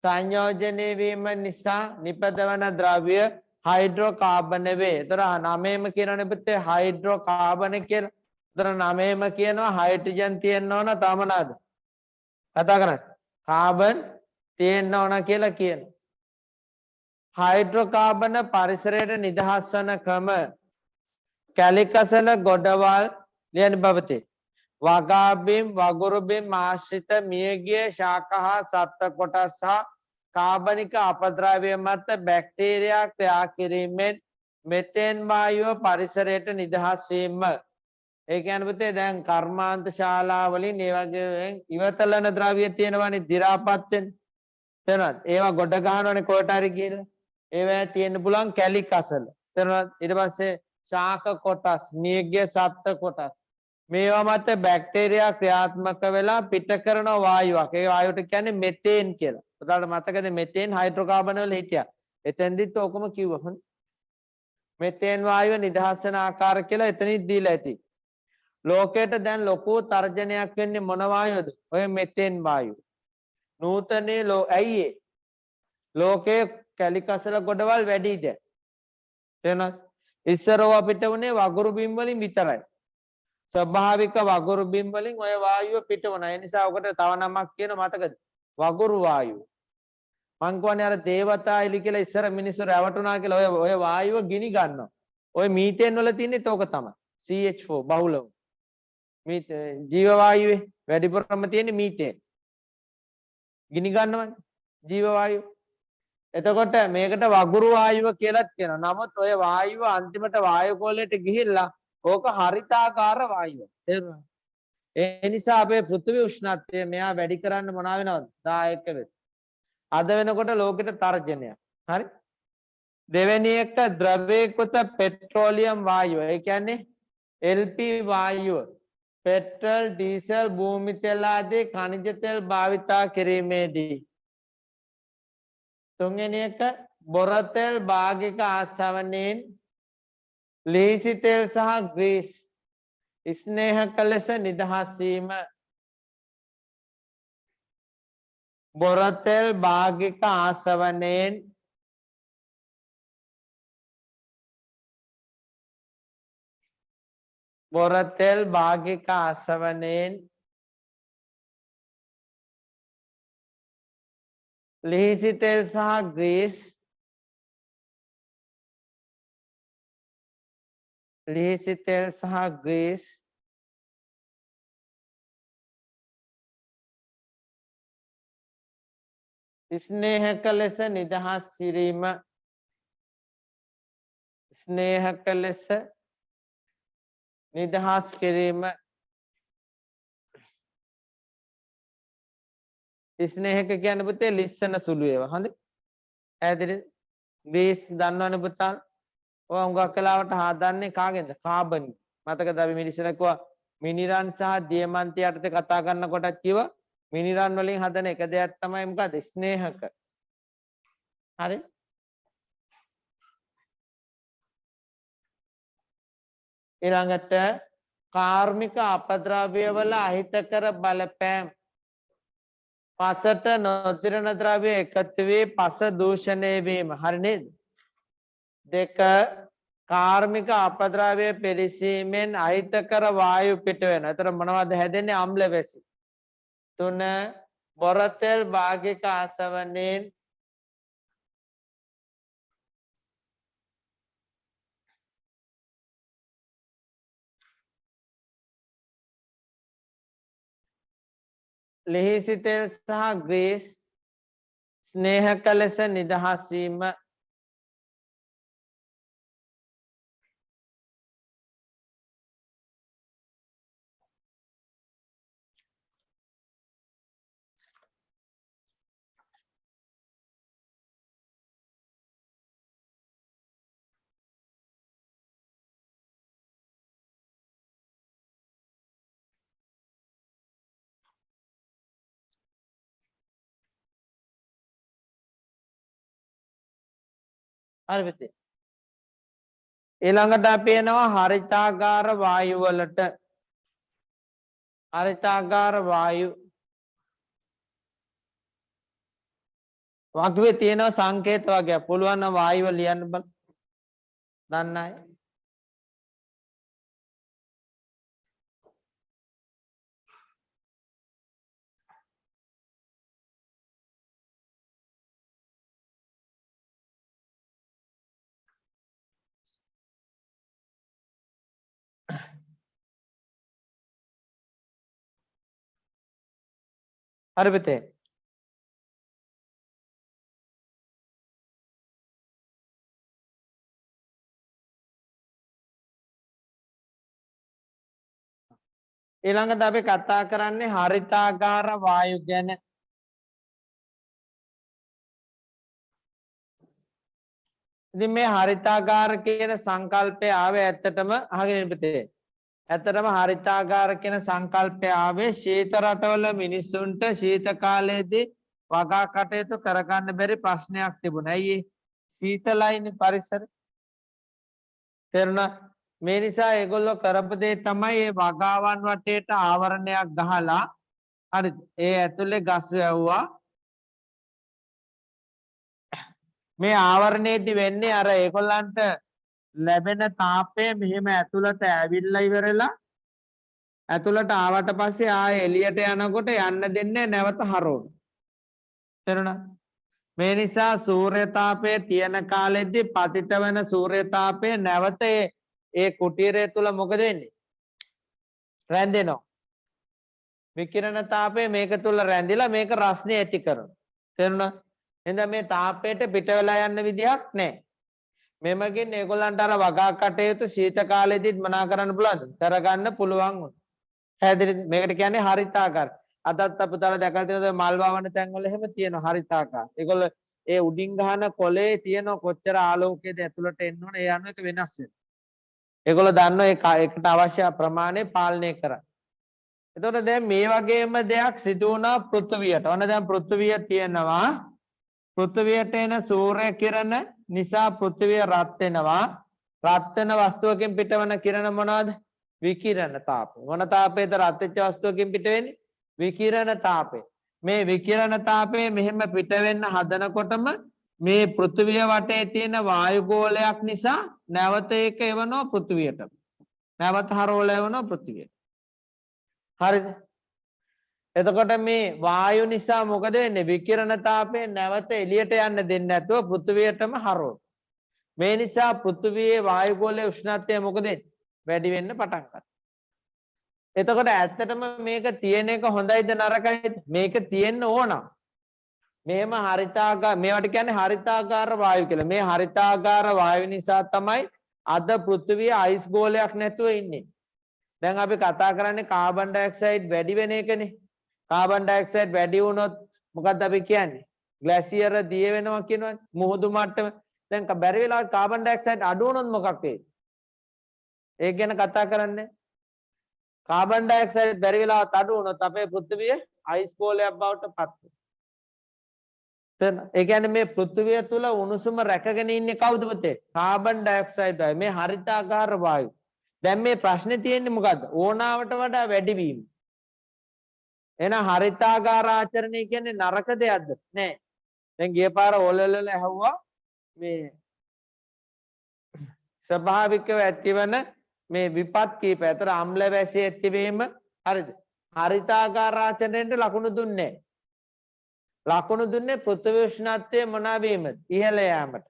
සංයෝජනය වීම නිසා නිපදවන ද්‍රව්‍ය හයිඩ්‍රෝකාබන වේ. ඒතර නමේම කියනනේ පුතේ හයිඩ්‍රෝකාබන කියලා. ඒතර නමේම කියනවා හයිඩ්‍රජන් තියෙන්න ඕන තව මොනවාද? කතා කරන්නේ. කාබන් තියෙන්න ඕන කියලා කියනවා. හයිඩ්‍රෝකාබන පරිසරයට නිදහස් වන ක්‍රම කැලිකසල ගොඩවල් ලියන බවතේ. වගාබිම් වගුරුබිම් ආශ්‍රිත මියගිය ශාක හා සත්ව කොටස් හා කාබනික අපද්‍රව්‍ය මත බැක්ටීරියා ක්‍රියා කිරීමෙන් මෙතෙන් වායුව පරිසරයට නිදහස් වීම. ඒ කියන්නේ පුතේ දැන් කර්මාන්ත ශාලාවලින් ඒ වගේ ඉවතලන ද්‍රව්‍ය තියෙනවානේ දි รา පත් වෙන. තේරෙනවද? ඒවා ගොඩ ගන්නවනේ කොහට හරි කියලා. ඒවා තියෙන්න පුළුවන් කැලිකසල. තේරෙනවද? ඊට පස්සේ ශාක කොටස්, මියගිය සත්ව කොටස් මේවා මත බැක්ටීරියා ක්‍රියාත්මක වෙලා පිට කරන වායුවක්. ඒ වායුවට කියන්නේ මෙතේන් කියලා. ඔයාලට මතකද මෙතේන් හයිඩ්‍රෝකාබන වල හිටියා. එතෙන්දිත් ඔකම කිව්වා. හොඳ. මෙතේන් වායුව නිදහස් වෙන ආකාර කියලා එතනින් දීලා ඇති. ලෝකයට දැන් ලොකු තර්ජනයක් වෙන්නේ මොන වායුවද? ඔය මෙතේන් වායුව. නූතනේ ඇයි ඒ? ලෝකේ කැලිකසල ගොඩවල් වැඩිද? තේරෙනවද? ඉස්සරව අපිට උනේ වගුරු බිම් වලින් විතරයි. ස්වභාවික වගුරු බිම් වලින් ඔය වායුව පිට වුණා. ඒ නිසා ඔකට තව නමක් කියන මතකද? වගුරු වායුව. මං කියන්නේ අර දේවතා එලි කියලා ඉස්සර මිනිස්සු රැවටුණා කියලා ඔය වායුව ගිනි ගන්නවා. ඔය මීතේන් වල තියෙන්නේ ඕක තමයි. CH4 බහුලව. ජීව වායුවේ වැඩිපුරම තියෙන්නේ මීතේන්. ගිනි ගන්නවනේ ජීව වායුව. එතකොට මේකට වගුරු වායුව කියලාත් කියනවා. නමුත් ඔය වායුව අන්තිමට වායු ගෝලයට ගිහිල්ලා ඕක හරිතාකාර වායුව. තේරුණාද? ඒ නිසා අපේ පෘථිවි උෂ්ණත්වය මෙයා වැඩි කරන්න මොනවා වෙනවද? 10ක වෙද. අද වෙනකොට ලෝකෙට තර්ජනයක්. හරි? දෙවෙනි එක ද්‍රවීකృత පෙට්‍රෝලියම් වායුව. ඒ කියන්නේ LP වායුව. පෙට්‍රල්, ඩීසල්, භූමි තෙල් ආදී ඛනිජ තෙල් භාවිතා කිරීමේදී. තුන්වෙනි එක බොර තෙල් භාගික ආසවණයෙන් ලීසි තෙල් සහ ග්‍රීස් ස්නේහක ලෙස නිදහස් වීම. බොර තෙල් භාගික ආසවණයෙන් බොර තෙල් භාගික ආසවණයෙන් ලීසි තෙල් සහ ග්‍රීස් ලීසි තෙල් සහ ග්‍රීස් ස්නේහක ලෙස නිදහස් කිරීම. ස්නේහක ලෙස නිදහස් කිරීම. ස්නේහක කියන්නේ පුතේ ලිස්සන සුළු ඒවා. හොඳයි. ඈදිරි ග්‍රීස් දන්නවනේ පුතා. ඔය හුඟක් වෙලාවට හදන්නේ කාගෙන්ද? කාබන්. මතකද අපි මිනිස්සුන්ට කිව්වා මිනිරන් සහ දියමන්ති යටතේ කතා කරනකොට කිව්වා මිනිරන් වලින් හදන එක දෙයක් තමයි මොකද? ස්නේහක. හරි? ඊළඟට කාර්මික අපද්‍රව්‍ය වල අහිතකර බලපෑම්. පසට නොතිරණ ද්‍රව්‍ය එකතු වී පස දූෂණය වීම. හරි නේද? දෙක කාර්මික අපද්‍රව්‍ය පිරිසීමෙන් අහිතකර වායු පිට වෙනවා. ඒතර මොනවද හැදෙන්නේ? අම්ල වැසි. 3 බොරතෙල් භාගික ආසවණෙන් ලෙහිසි තෙල් සහ ග්‍රීස් ස්නේහක ලෙස නිදහස් වීම. හරිද? ඊළඟට අපි එනවා හරිතාගාර වායු වලට. හරිතාගාර වායු වගුවේ තියෙන සංකේත වගේ පුළුවන් නම් වායුව ලියන්න බල. දන්න අය? හරි පුතේ. ඊළඟට අපි කතා කරන්නේ හරිතාගාර වායු ගැන. ඉතින් මේ හරිතාගාර කියන සංකල්පය ආවේ ඇත්තටම අහගෙන ඉන්න පුතේ. ඇත්තටම හරිතාගාර කියන සංකල්පය ආවේ ශීත රටවල මිනිස්සුන්ට ශීත කාලයේදී වගා කටයුතු කරගන්න බැරි ප්‍රශ්නයක් තිබුණා. ඇයි? සීතලයිනේ පරිසරය. තේරුණා? මේ නිසා ඒගොල්ලෝ කරපු දේ තමයි මේ වගාවන් වටේට ආවරණයක් ගහලා හරිද? ඒ ඇතුලේ ගස් වැව්වා. මේ ආවරණයේදී වෙන්නේ අර ඒගොල්ලන්ට ලැබෙන තාපය මෙහෙම ඇතුළට ඇවිල්ලා ඉවරලා ඇතුළට ආවට පස්සේ ආයෙ එළියට යනකොට යන්න දෙන්නේ නැවත හරවන. තේරුණා? මේ නිසා සූර්ය තාපය තියෙන කාලෙදී පතිත වෙන සූර්ය තාපය නැවත ඒ කුටීරය තුල මොකද වෙන්නේ? රැඳෙනවා. විකිරණ තාපය මේක තුල රැඳිලා මේක රස්නේ ඇති කරනවා. තේරුණා? එහෙනම් මේ තාපයට පිට වෙලා යන්න විදියක් නැහැ. මෙමගින් ඒගොල්ලන්ට අර වගා කටයුතු ශීත කාලෙදිත් මනා කරන්න පුළුවන්ද? කරගන්න පුළුවන් වුණා. පැහැදිලිද? මේකට කියන්නේ හරිතාකාර. අදත් අපුතාලා දැකලා තියෙනවද මල් වවන තැන්වල එහෙම තියෙනවා හරිතාකාර. ඒගොල්ලෝ ඒ උඩින් ගහන කොලේ තියෙන කොච්චර ආලෝකයේද ඇතුළට එන්න ඕන ඒ අනුව ඒක වෙනස් වෙනවා. ඒගොල්ලෝ දන්නවා ඒකට අවශ්‍ය ප්‍රමාණය පාලනය කරන්න. එතකොට දැන් මේ වගේම දෙයක් සිදු වුණා පෘථිවියට. ඔන්න දැන් පෘථිවිය තියෙනවා. පෘථිවියට එන සූර්ය කිරණ නිසා පෘථිවිය රත් වෙනවා. රත් වෙන වස්තුවකින් පිටවන කිරණ මොනවද? විකිරණ තාපය. මොන තාපයේද රත් වෙච්ච වස්තුවකින් පිට වෙන්නේ? විකිරණ තාපය. මේ විකිරණ තාපය මෙහෙම පිට වෙන්න හදනකොටම මේ පෘථිවිය වටේ තියෙන වායු ගෝලයක් නිසා නැවත ඒක එවනවා පෘථිවියට. නැවත හරවල එවනවා පෘථිවියට. හරිද? එතකොට මේ වායු නිසා මොකද වෙන්නේ? විකිරණ තාපය නැවත එළියට යන්න දෙන්නේ නැතුව පෘථිවියටම හරවන. මේ නිසා පෘථිවියේ වායු ගෝලයේ උෂ්ණත්වය මොකද වෙන්නේ? වැඩි වෙන්න පටන් ගන්නවා. එතකොට ඇත්තටම මේක තියෙන එක හොඳයිද නරකයිද? මේක තියෙන්න ඕන. මේව හරිතාගාර මේවට කියන්නේ හරිතාගාර වායු කියලා. මේ හරිතාගාර වායු නිසා තමයි අද පෘථිවිය අයිස් ගෝලයක් නැතුව ඉන්නේ. දැන් අපි කතා කරන්නේ කාබන් ඩයොක්සයිඩ් වැඩි වෙන එකනේ. කාබන් ඩයොක්සයිඩ් වැඩි වුණොත් මොකද්ද අපි කියන්නේ? ග්ලැසියර දිය වෙනවා කියනවනේ. මුහුදු මට්ටම. දැන් බැරි වෙලාවට කාබන් ඩයොක්සයිඩ් අඩු වුණොත් මොකක් වෙයි? ඒක ගැන කතා කරන්නේ. කාබන් ඩයොක්සයිඩ් බැරි වෙලාවට අඩු වුණොත් අපේ පෘථිවිය අයිස් ගෝලයක් බවට පත් වෙනවා. ඒ කියන්නේ මේ පෘථිවිය තුල උණුසුම රැකගෙන ඉන්නේ කවුද පුතේ? කාබන් ඩයොක්සයිඩ් වායු. මේ හරිතාගාර වායු. දැන් මේ ප්‍රශ්නේ තියෙන්නේ මොකද්ද? ඕනාවට වඩා වැඩිවීම. එහෙනම් හරිතාගාර ආචරණය කියන්නේ නරක දෙයක්ද? නෑ. දැන් ගිය පාර ඕලෙල් වල ඇහුවා මේ ස්වභාවිකව ඇතිවන මේ විපත් කීපය. ඒතර අම්ල වැසි ඇතිවීම හරිද? හරිතාකාර ආචරණයට ලකුණු දුන්නේ නැහැ. ලකුණු දුන්නේ පෘථිවි උෂ්ණත්වය මොනවා වීමද? ඉහළ යාමට.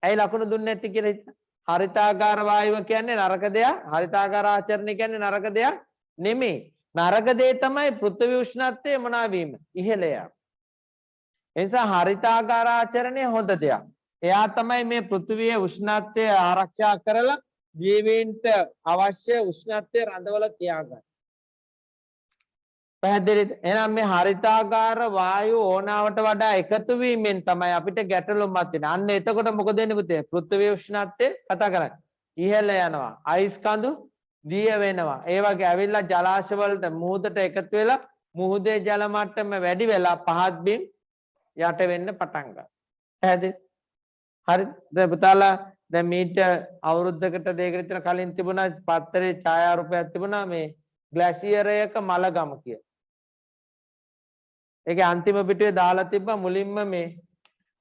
ඇයි ලකුණු දුන්නේ නැති කියලා හිතන්න. හරිතාකාර වායුව කියන්නේ නරක දෙයක්. හරිතාකාර ආචරණය කියන්නේ නරක දෙයක් නෙමෙයි. නරක දේ තමයි පෘථිවි උෂ්ණත්වය මොනවා වීම? ඉහළ යාම. ඒ නිසා හරිතාකාර ආචරණය හොඳ දෙයක්. එයා තමයි මේ පෘථිවියේ උෂ්ණත්වය ආරක්ෂා කරලා ජීවීන්ට අවශ්‍ය උෂ්ණත්වය රඳවලා තියාගන්න. පැහැදිලිද? එහෙනම් මේ හරිතාකාර වායු ඕනාවට වඩා එකතු වීමෙන් තමයි අපිට ගැටලුම් මතුවෙන්නේ. අන්න එතකොට මොකද වෙන්නේ පුතේ? පෘථිවියේ උෂ්ණත්වය කතා කරන්නේ. ඉහළ යනවා. අයිස් කඳු දිය වෙනවා. ඒ වගේ ඇවිල්ලා ජලාශ වලට මුහුදට එකතු වෙලා මුහුදේ ජල මට්ටම වැඩි වෙලා පහත් බිම් යට වෙන්න පටන් ගන්නවා. පැහැදිලි? හරි. දැන් පුතාලා දැන් මීට අවුරුද්දකට දෙකකට විතර කලින් තිබුණා පත්තරේ ඡායාරූපයක් තිබුණා මේ ග්ලැසියරයක මලගම කියලා. ඒකේ අන්තිම පිටුවේ දාලා තිබ්බා මුලින්ම මේ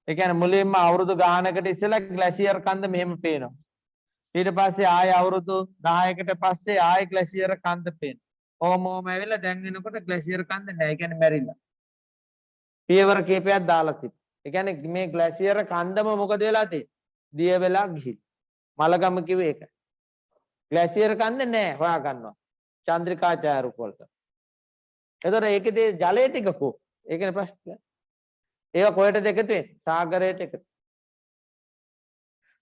ඒ කියන්නේ මුලින්ම අවුරුදු ගානකට ඉස්සෙල්ලා ග්ලැසියර් කන්ද මෙහෙම පේනවා. ඊට පස්සේ ආය අවුරුදු 10කට පස්සේ ආය ග්ලැසියර් කන්ද පේනවා. ඕම ඇවිල්ලා දැන් එනකොට ග්ලැසියර් කන්ද නැහැ. ඒ කියන්නේ මැරිලා. පියවර කීපයක් දාලා තිබ්බා. ඒ කියන්නේ මේ ග්ලැසියර් කන්දම මොකද වෙලා තියෙන්නේ? දිය වෙලා ගිහින්. මලගම කිව්වේ ඒක. ග්ලැසියර් කන්ද නැහැ හොයා ගන්නවා. චන්ද්‍රිකා ඡායාරූප වලට. එතකොට ඒකේදී ජලය ටික කො? ඒකනේ ප්‍රශ්නේ. ඒවා කොහෙටද එකතු වෙන්නේ? සාගරයට එකතු.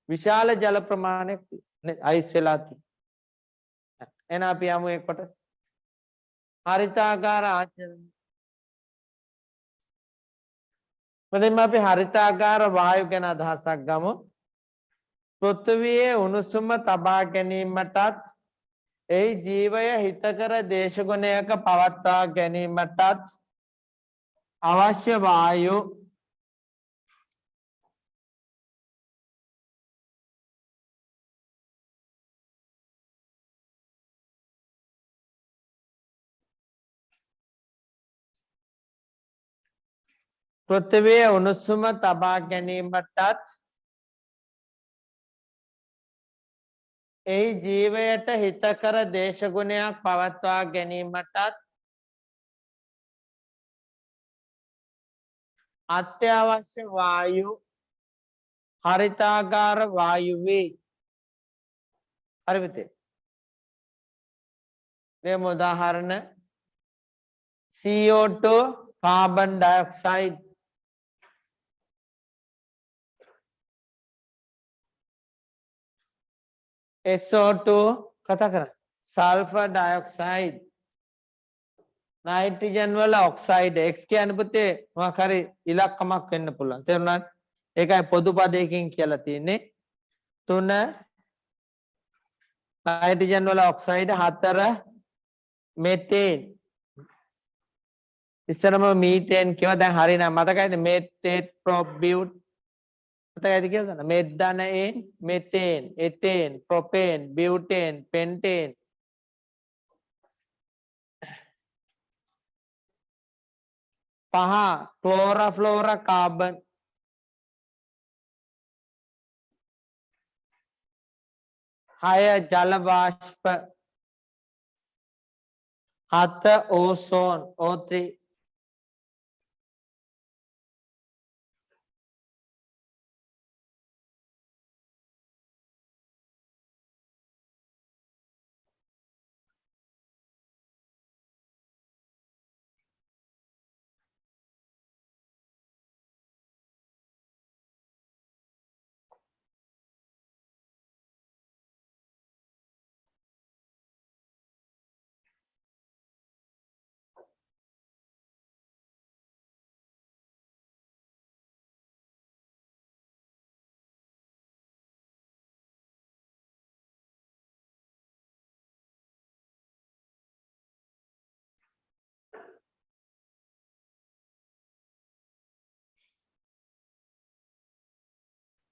විශාල ජල ප්‍රමාණයක් අයිස් වෙලා තියෙනවා. එන අපි යමු ඒ කොටස. හරිතාකාර ආචරණ. මුලින්ම අපි හරිතාකාර වායු ගැන අදහසක් ගමු. පෘථිවියේ උණුසුම තබා ගැනීමටත් එහි ජීවය හිතකර දේශගුණයක පවත්වා ගැනීමටත් අවශ්‍ය වායු පෘථිවියේ උණුසුම තබා ගැනීමටත් එහි ජීවයට හිතකර දේශගුණයක් පවත්වා ගැනීමටත් අත්‍යවශ්‍ය වායු හරිතාකාර වායු වේ. හරි පුතේ. මේ උදාහරණ CO2 carbon dioxide SO2 කතා කරන්නේ sulfur dioxide nitrogen වල oxide x කියන්නේ පුතේ මොකක් හරි ඉලක්කමක් වෙන්න පුළුවන් තේරුණාද? ඒකයි පොදු පදයකින් කියලා තියෙන්නේ. 3 nitrogen වල oxide 4 methane ඉස්සරම methane කියවා දැන් හරියනම් මතකයිද methane probute මතකයිද කියලා ගන්න methane methane ethane propane butane pentane පහ chlorofluora carbon 6 ජල වාෂ්ප 7 ඕසෝන් O3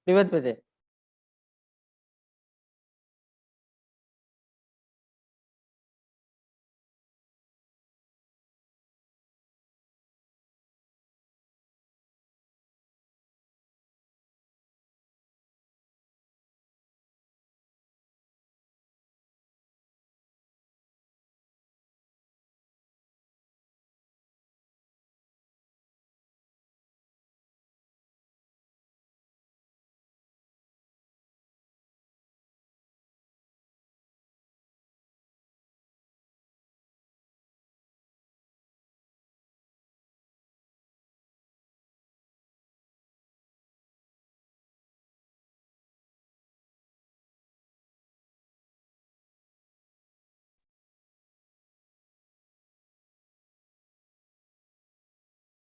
ඉවත් පුතේ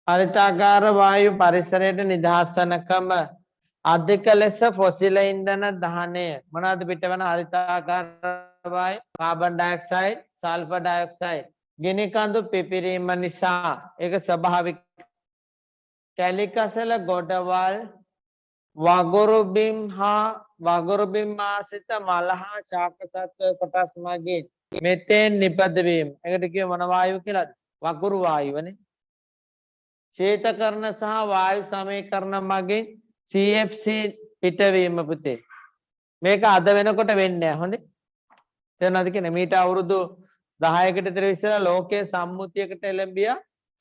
හරිතාකාර වායු පරිසරයට නිදහස් වනකම අධික ලෙස ෆොසිල ඉන්ධන දහනය මොනවාද පිටවන හරිතාකාර වායු කාබන් ඩයොක්සයිඩ් සල්ෆර් ඩයොක්සයිඩ් ගිනි කඳු පිපිරීම නිසා ඒක ස්වභාවික කැලිකසල ගොඩවල් වගුරු බිම් හා වගුරු බිම් ආශ්‍රිත මල හා ශාක සත්ව කොටස් මගින් මෙතෙන් නිපදවීම ඒකට කියව මොන වායුව කියලාද වගුරු වායුවනේ ශීතකරණ සහ වායු සමීකරණ මගින් CFC පිටවීම පුතේ මේක අද වෙනකොට වෙන්නේ නැහැ හොඳේ තේරෙනවද කියන්නේ මීට අවුරුදු 10කට විතර ඉස්සෙල්ලා ලෝකයේ සම්මුතියකට එළඹියා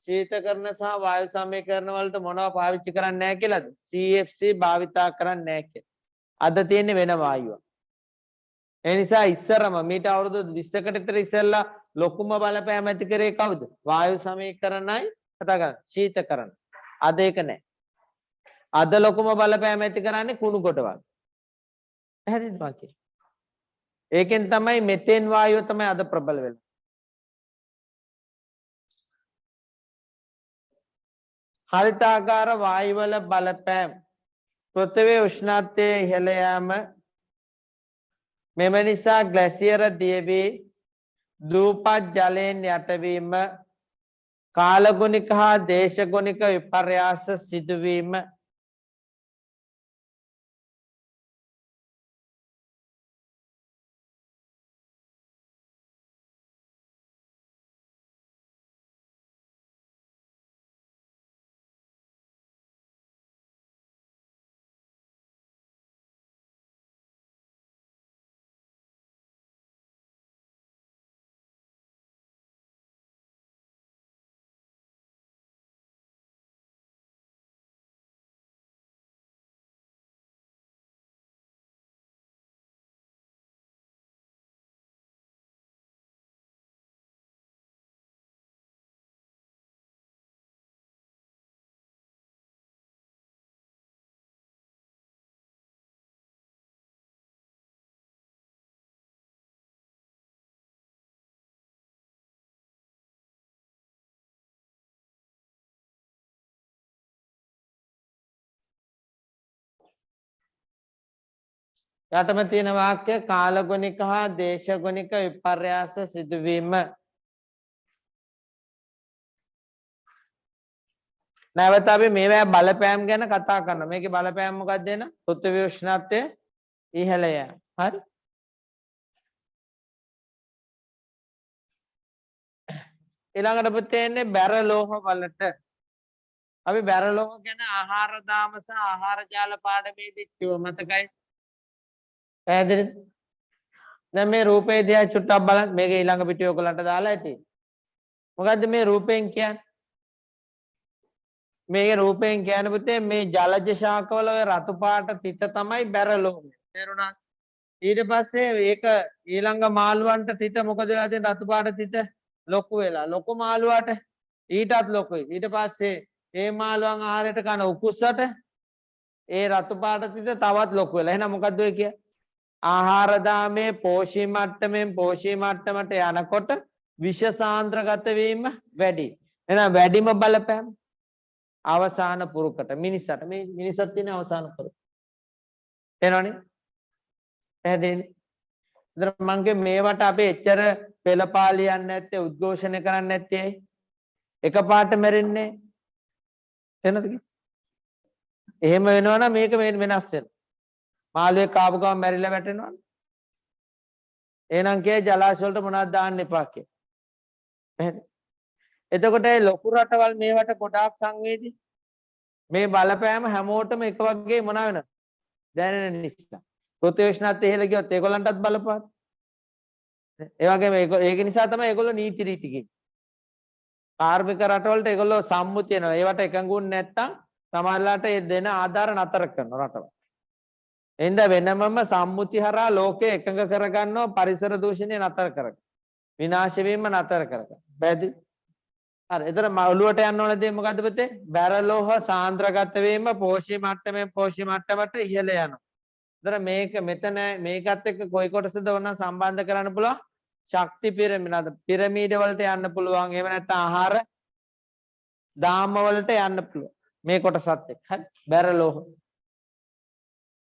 ශීතකරණ සහ වායු සමීකරණ වලට මොනව පාවිච්චි කරන්නේ නැහැ කියලාද CFC භාවිතා කරන්නේ නැහැ කියලා. අද තියෙන්නේ වෙන වායුවක්. ඒ නිසා ඉස්සරම මීට අවුරුදු 20කට විතර ඉස්සෙල්ලා ලොකුම බලපෑම ඇති කරේ කවුද? වායු සමීකරණයි කතා කරන්නේ ශීතකරණ. අද ඒක නැහැ. අද ලොකුම බලපෑම ඇති කරන්නේ කුණු කොටවල්. පැහැදිලිද වාක්‍යය? ඒකෙන් තමයි මෙතෙන් වායුව තමයි අද ප්‍රබල වෙන්නේ. හරිතාකාර වායුවල බලපෑම පෘථිවි උෂ්ණත්වයේ ඉහළ යාම මෙම නිසා ග්ලැසියර දියවි දූපත් ජලයෙන් යටවීම කාලගුණික හා දේශගුණික විපර්යාස සිදුවීම යටම තියෙන වාක්‍ය කාලගුණික හා දේශගුණික විපර්යාස සිදුවීම නැවත අපි මේවා බලපෑම් ගැන කතා කරනවා මේකේ බලපෑම මොකක්ද එන පෘථිවි උෂ්ණත්වය ඉහළ යෑම හරි ඊළඟට පුතේන්නේ බැර ලෝහ වලට අපි බැර ලෝහ ගැන ආහාර දාම සහ ආහාර ජාල පාඩමේදී කිව්ව මතකයි පැහැදිලිද දැන් මේ රූපේ දිහා චුට්ටක් බලන්න මේක ඊළඟ පිටිය ඔයගලන්ට දාලා ඇති මොකද්ද මේ රූපෙන් කියන්නේ මේකේ රූපයෙන් කියන්නේ පුතේ මේ ජලජ ශාකවල ඔය රතු පාට තිත තමයි බැර ලෝහය තේරුණාද ඊට පස්සේ ඒක ඊළඟ මාළුවන්ට තිත මොකද වෙලා තියෙන්නේ රතු පාට තිත ලොකු වෙලා ලොකු මාළුවාට ඊටත් ලොකුයි ඊට පස්සේ ඒ මාළුවන් ආහාරයට කන උකුස්සට ඒ රතු පාට තිත තවත් ලොකු වෙලා එහෙනම් මොකද්ද ඔය කිය ආහාර දාමේ පෝෂී මට්ටමෙන් පෝෂී මට්ටමට යනකොට විෂ සාන්ද්‍රගත වීම වැඩි එහෙනම් වැඩිම බලපෑම අවසාන පුරුකට මිනිස්සට මේ මිනිස්සත් තියෙන අවසාන පුරුක එනවනේ පැහැදිලි ඉතින් මංගේ මේවට අපි එච්චර පෙළපාලියන්නේ නැත්තේ උද්ඝෝෂණය කරන්නේ නැත්තේ එකපාරට මැරෙන්නේ තේනද කි එහෙම වෙනවනම් මේක වෙනස් වෙනවා මාළුවේ කාපු ගමන් මැරිලා වැටෙනවනේ එහෙනම් කියේ ජලාශ වලට මොනවද දාන්න එපා කිය පැහැදිලි එතකොට ඒ ලොකු රටවල් මේවට ගොඩාක් සංවේදී මේ බලපෑම හැමෝටම එක වගේ මොන වෙනද දැනෙන නිසා පෘථිවි උෂ්ණත්වය ඉහළ ගියොත් ඒගොල්ලන්ටත් බලපාන ඒ වගේම ඒක නිසා තමයි ඒගොල්ලෝ නීති රීති කියන්නේ කාර්මික රටවලට ඒගොල්ලෝ සම්මුතිය වෙනවා ඒවට එකඟුන් නැත්තම් සමහරලාට ඒ දෙන ආධාර නතර කරන රටවල් එඳ වෙනමම සම්මුති හරහා ලෝකය එකඟ කරගන්නවා පරිසර දූෂණය නතර කරගන්න විනාශ වීම නතර කරගන්න බැදී හරි එතන ඔළුවට යන්න ඕන දේ මොකද්ද පුතේ බැරලෝහ සාන්ද්‍රගත වීම පෝෂී මට්ටමෙන් පෝෂී මට්ටමට ඉහළ යනවා එතන මේක මෙතන මේකත් එක්ක කොයි කොටසද ඕන සම්බන්ධ කරන්න පුළුවන් ශක්ති පිරමීඩ වලට යන්න පුළුවන් එහෙම නැත්නම් ආහාර දාම වලට යන්න පුළුවන්. මේ කොටසත් එක්ක. හරි. බැරලෝහ.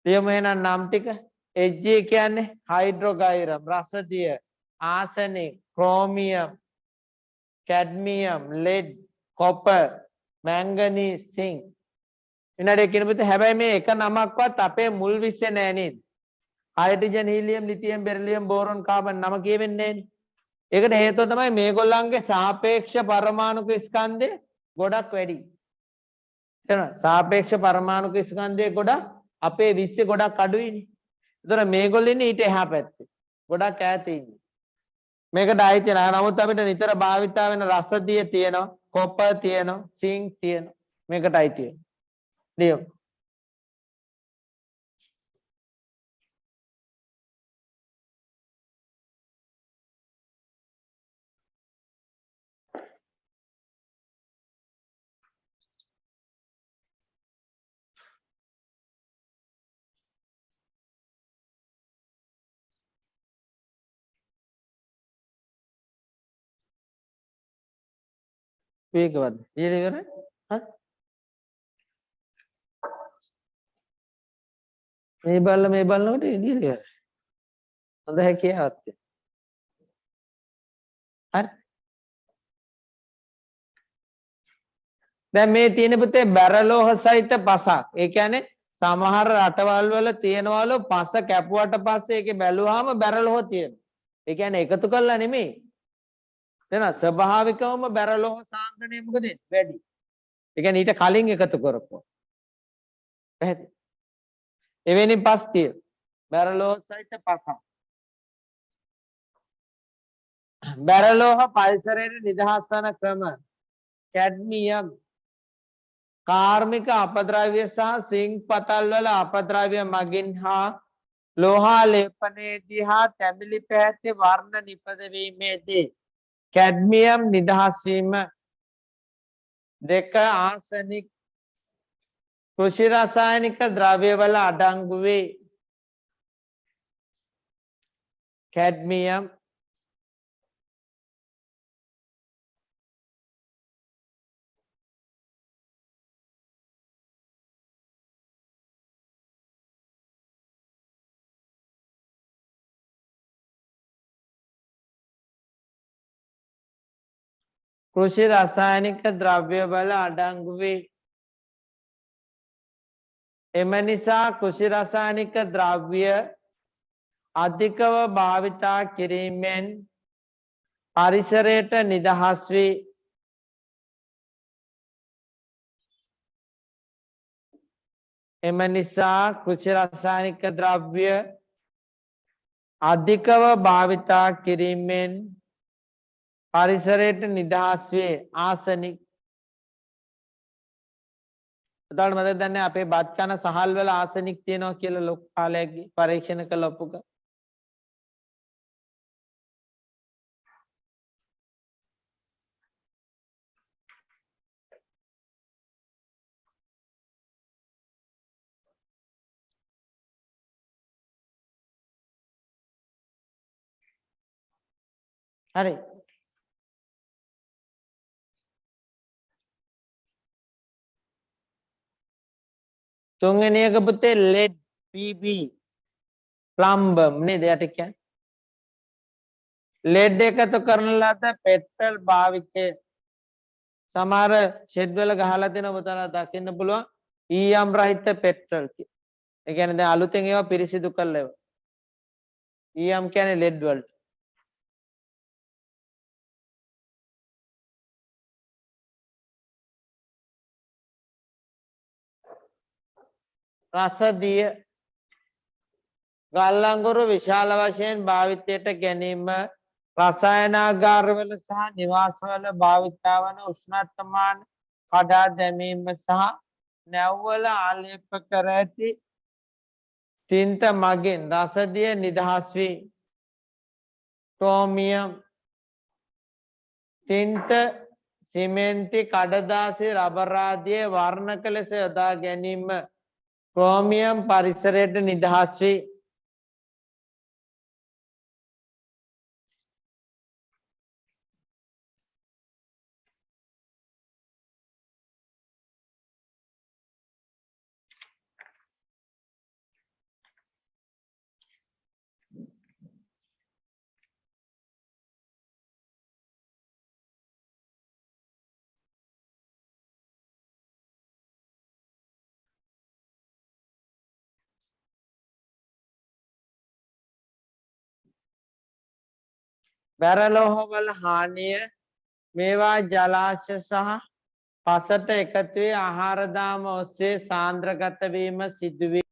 ලියමු එහෙනම් නම් ටික. Hg කියන්නේ හයිඩ්‍රෝගයිරම්, රසදිය, arsenic, chromium, cadmium, lead, copper, manganese, zinc. විනාඩිය කියන පුතේ හැබැයි මේ එක නමක්වත් අපේ මුල් විශ්සේ නෑ නේද? Hydrogen, helium, lithium, beryllium, boron, carbon නම කියෙන්නේ නෑනේ. ඒකට හේතුව තමයි මේගොල්ලන්ගේ සාපේක්ෂ පරමාණුක ස්කන්ධය ගොඩක් වැඩි. තේරෙනවද? සාපේක්ෂ පරමාණුක ස්කන්ධය ගොඩක් අපේ විශ්සේ ගොඩක් අඩුයිනේ. ඒතර මේගොල්ලෝ ඉන්නේ ඊට එහා පැත්තේ. ගොඩක් ඈත ඉන්නේ. මේකට ආයිති නෑ. නමුත් අපිට නිතර භාවිතා වෙන රසදිය තියෙනවා, කොපර් තියෙනවා, සිංක් තියෙනවා. මේකට ආයිති වෙනවා. ලියමු. වේගවත්. ඊට ඉවරයි. හරි. මේ බලනකොට ඉදිරියට ඉවරයි. හොඳ හැකියාවක් තියෙනවා. හරි. දැන් මේ තියෙන පුතේ බැරලෝහ සහිත පසක්. ඒ කියන්නේ සමහර රටවල් වල තියෙනවලු පස කැපුවට පස්සේ ඒකේ බැලුවාම බැරලෝහ තියෙනවා. ඒ කියන්නේ එකතු කරලා නෙමෙයි. එහෙනම් ස්වභාවිකවම බැරලෝහ සාන්ද්‍රණය මොකද වැඩි. ඒ කියන්නේ ඊට කලින් එකතු කරපුවා. පැහැදිලි. එවැනි පස් තියෙනවා. බැරලෝහ සහිත පසක්. බැරලෝහ පරිසරයේ නිදහස් වන ක්‍රම කැඩ්මියම් කාර්මික අපද්‍රව්‍ය සහ සිංක් පතල් වල අපද්‍රව්‍ය මගින් හා ලෝහාලේපනයේදී හා තැඹිලි පැහැති වර්ණ නිපදවීමේදී කැඩ්මියම් නිදහස් වීම දෙක ආසනික් කෘෂි රසායනික ද්‍රව්‍ය වල අඩංගු වේ. කැඩ්මියම් කෘෂි රසායනික ද්‍රව්‍ය වල අඩංගු වේ. එම නිසා කෘෂි රසායනික ද්‍රව්‍ය අධිකව භාවිතා කිරීමෙන් පරිසරයට නිදහස් වේ. එම නිසා කෘෂි රසායනික ද්‍රව්‍ය අධිකව භාවිතා කිරීමෙන් පරිසරයට නිදහස් වේ. ආසනික් එතකොට මම දන්නේ අපේ බත් කන සහල් වල ආසනික් තියෙනවා කියලා ලොකු කාලයක් පරීක්ෂණ කළ ඔප්පුක. හරි. තුන්වෙනි එක පුතේ lead Pb ප්ලම්බම් නේද යට කියන්නේ. lead එකතු කරන ලද පෙට්‍රල් භාවිතය සමහර ෂෙඩ් වල ගහලා තියෙන ඔබතන දකින්න පුළුවන් ඊයම් රහිත පෙට්‍රල් කිය. ඒ කියන්නේ දැන් අලුතෙන් ඒවා පිරිසිදු කරලා ඒවා. ඊයම් කියන්නේ lead වලට. රසදිය ගල් අඟුරු විශාල වශයෙන් භාවිතයට ගැනීම රසායනාගාරවල සහ නිවාසවල භාවිතා වන උෂ්ණත්වමාන කඩා දැමීම සහ නැව්වල ආලේප කර ඇති තින්ත මගින් රසදිය නිදහස් වී ක්‍රෝමියම් තින්ත සිමෙන්ති කඩදාසි රබර් ආදිය වර්ණක ලෙස යොදා ගැනීම ක්‍රෝමියම් පරිසරයට නිදහස් වේ. බැරලෝහවල හානිය මේවා ජලාශ සහ පසට එකතු වී ආහාර දාම ඔස්සේ සාන්ද්‍රගත වීම සිදුවේ.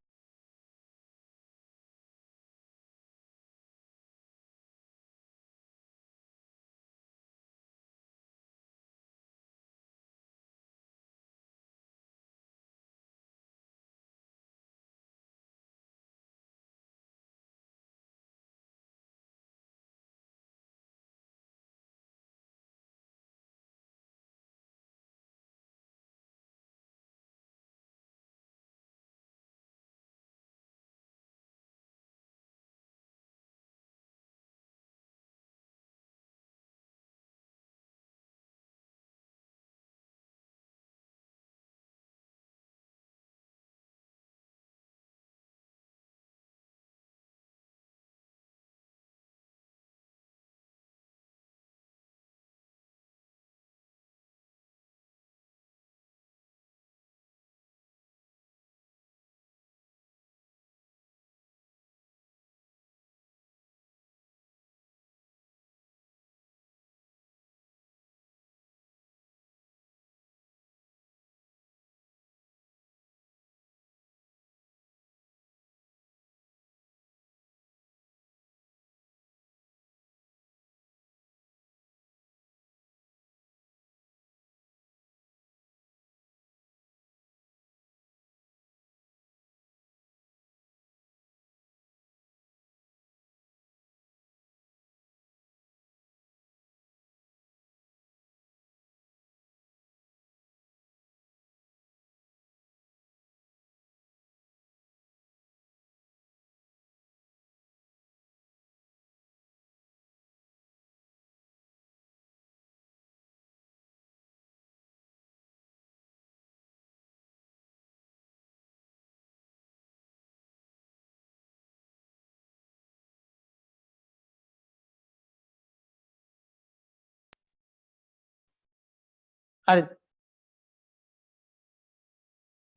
හරි.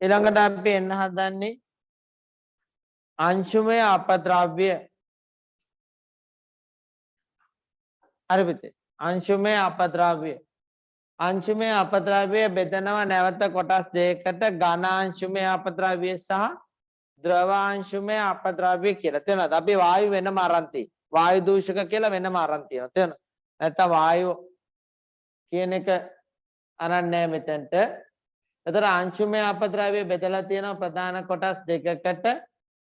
ඊළඟට අපි එන්න හදන්නේ අංශුමය අපද්‍රව්‍ය. හරි පුතේ. අංශුමය අපද්‍රව්‍ය. අංශුමය අපද්‍රව්‍ය බෙදනවා නැවත කොටස් දෙකකට ඝනාංශුමය අපද්‍රව්‍ය සහ ද්‍රවාංශුමය අපද්‍රව්‍ය කියලා. තේරෙනවද? අපි වායු වෙනම අරන් තියෙනවා. වායු දූෂක කියලා වෙනම අරන් තියෙනවා. තේරෙනවද? නැත්තම් වායු කියන එක අරන් නැහැ මෙතනට. එතන අංශුමය අපද්‍රව්‍ය බෙදලා තියෙනවා ප්‍රධාන කොටස් දෙකකට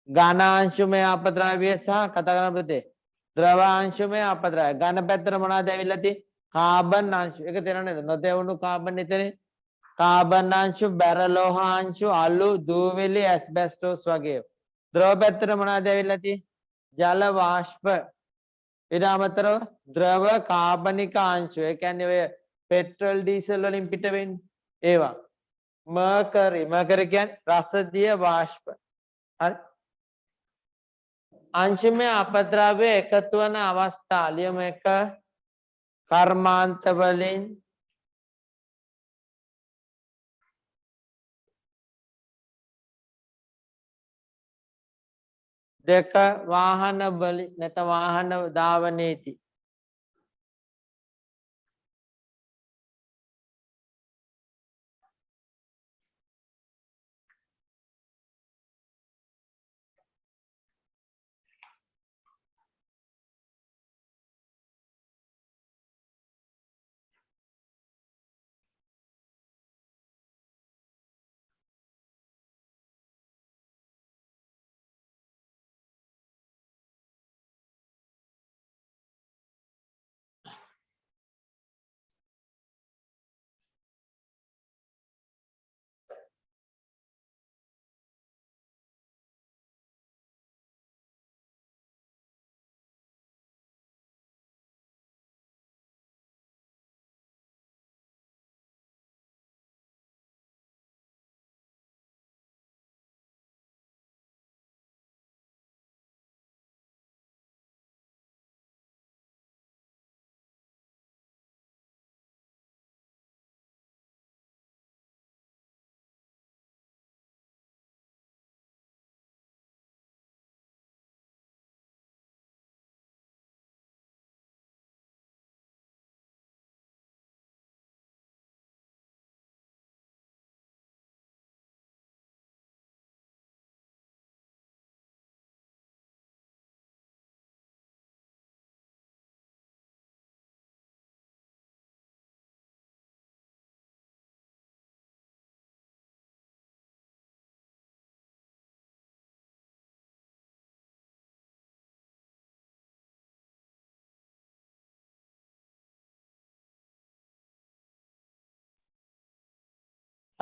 ඝනාංශුමය අපද්‍රව්‍ය සහ කතා කරන පුතේ ද්‍රවාංශුමය අපද්‍රව්‍ය. ඝන පැත්තට මොනවද ඇවිල්ලා තියෙන්නේ? කාබන් අංශු. ඒක තේරෙනවද නේද? නොදැවුණු කාබන් එතන. කාබන් අංශු, බැරලෝහ අංශු, අලු, දූවිලි, ඇස්බෙස්ටෝස් වගේ. ද්‍රව පැත්තට මොනවද ඇවිල්ලා තියෙන්නේ? ජල වාෂ්ප. ඊට අමතරව ද්‍රව කාබනික අංශු. ඒ කියන්නේ ඔය පෙට්‍රල් ඩීසල් වලින් පිට වෙන්නේ ඒවා. මර්කරි කියන්නේ රසදිය වාෂ්ප. හරි. අංශුමය අපද්‍රව්‍ය එකතු වන අවස්ථා ලියමු එක කර්මාන්ත වලින් දෙක වාහන වලින් නැත්නම් වාහන ධාවනයේදී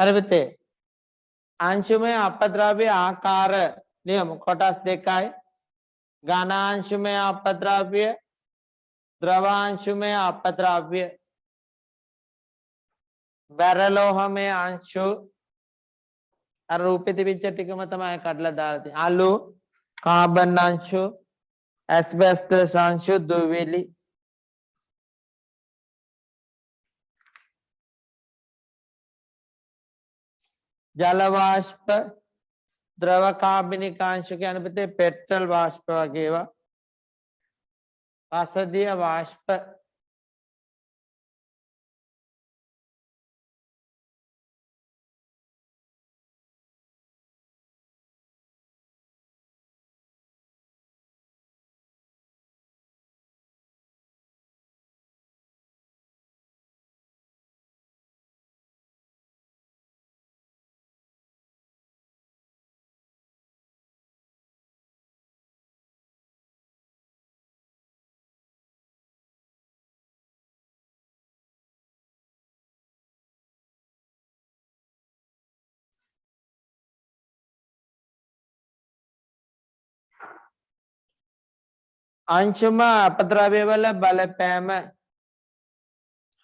अरबते अंशुमय अपद्रव्य आकार नियम कोटास देखाय घनांशुमय अपद्रव्य द्रवांशुमय अपद्रव्य बैरलोहमय अंशु रूपित टिकम तमय कटला दालती आलू कार्बन अंशु एस्बेस्टस अंशु दुविली जलवाष्प द्रव कार्बनिक अंश के अनुपाते पेट्रोल वाष्प वगैरह वासदीय वाष्प अंशुम अपद्रव्य वाला बल पैम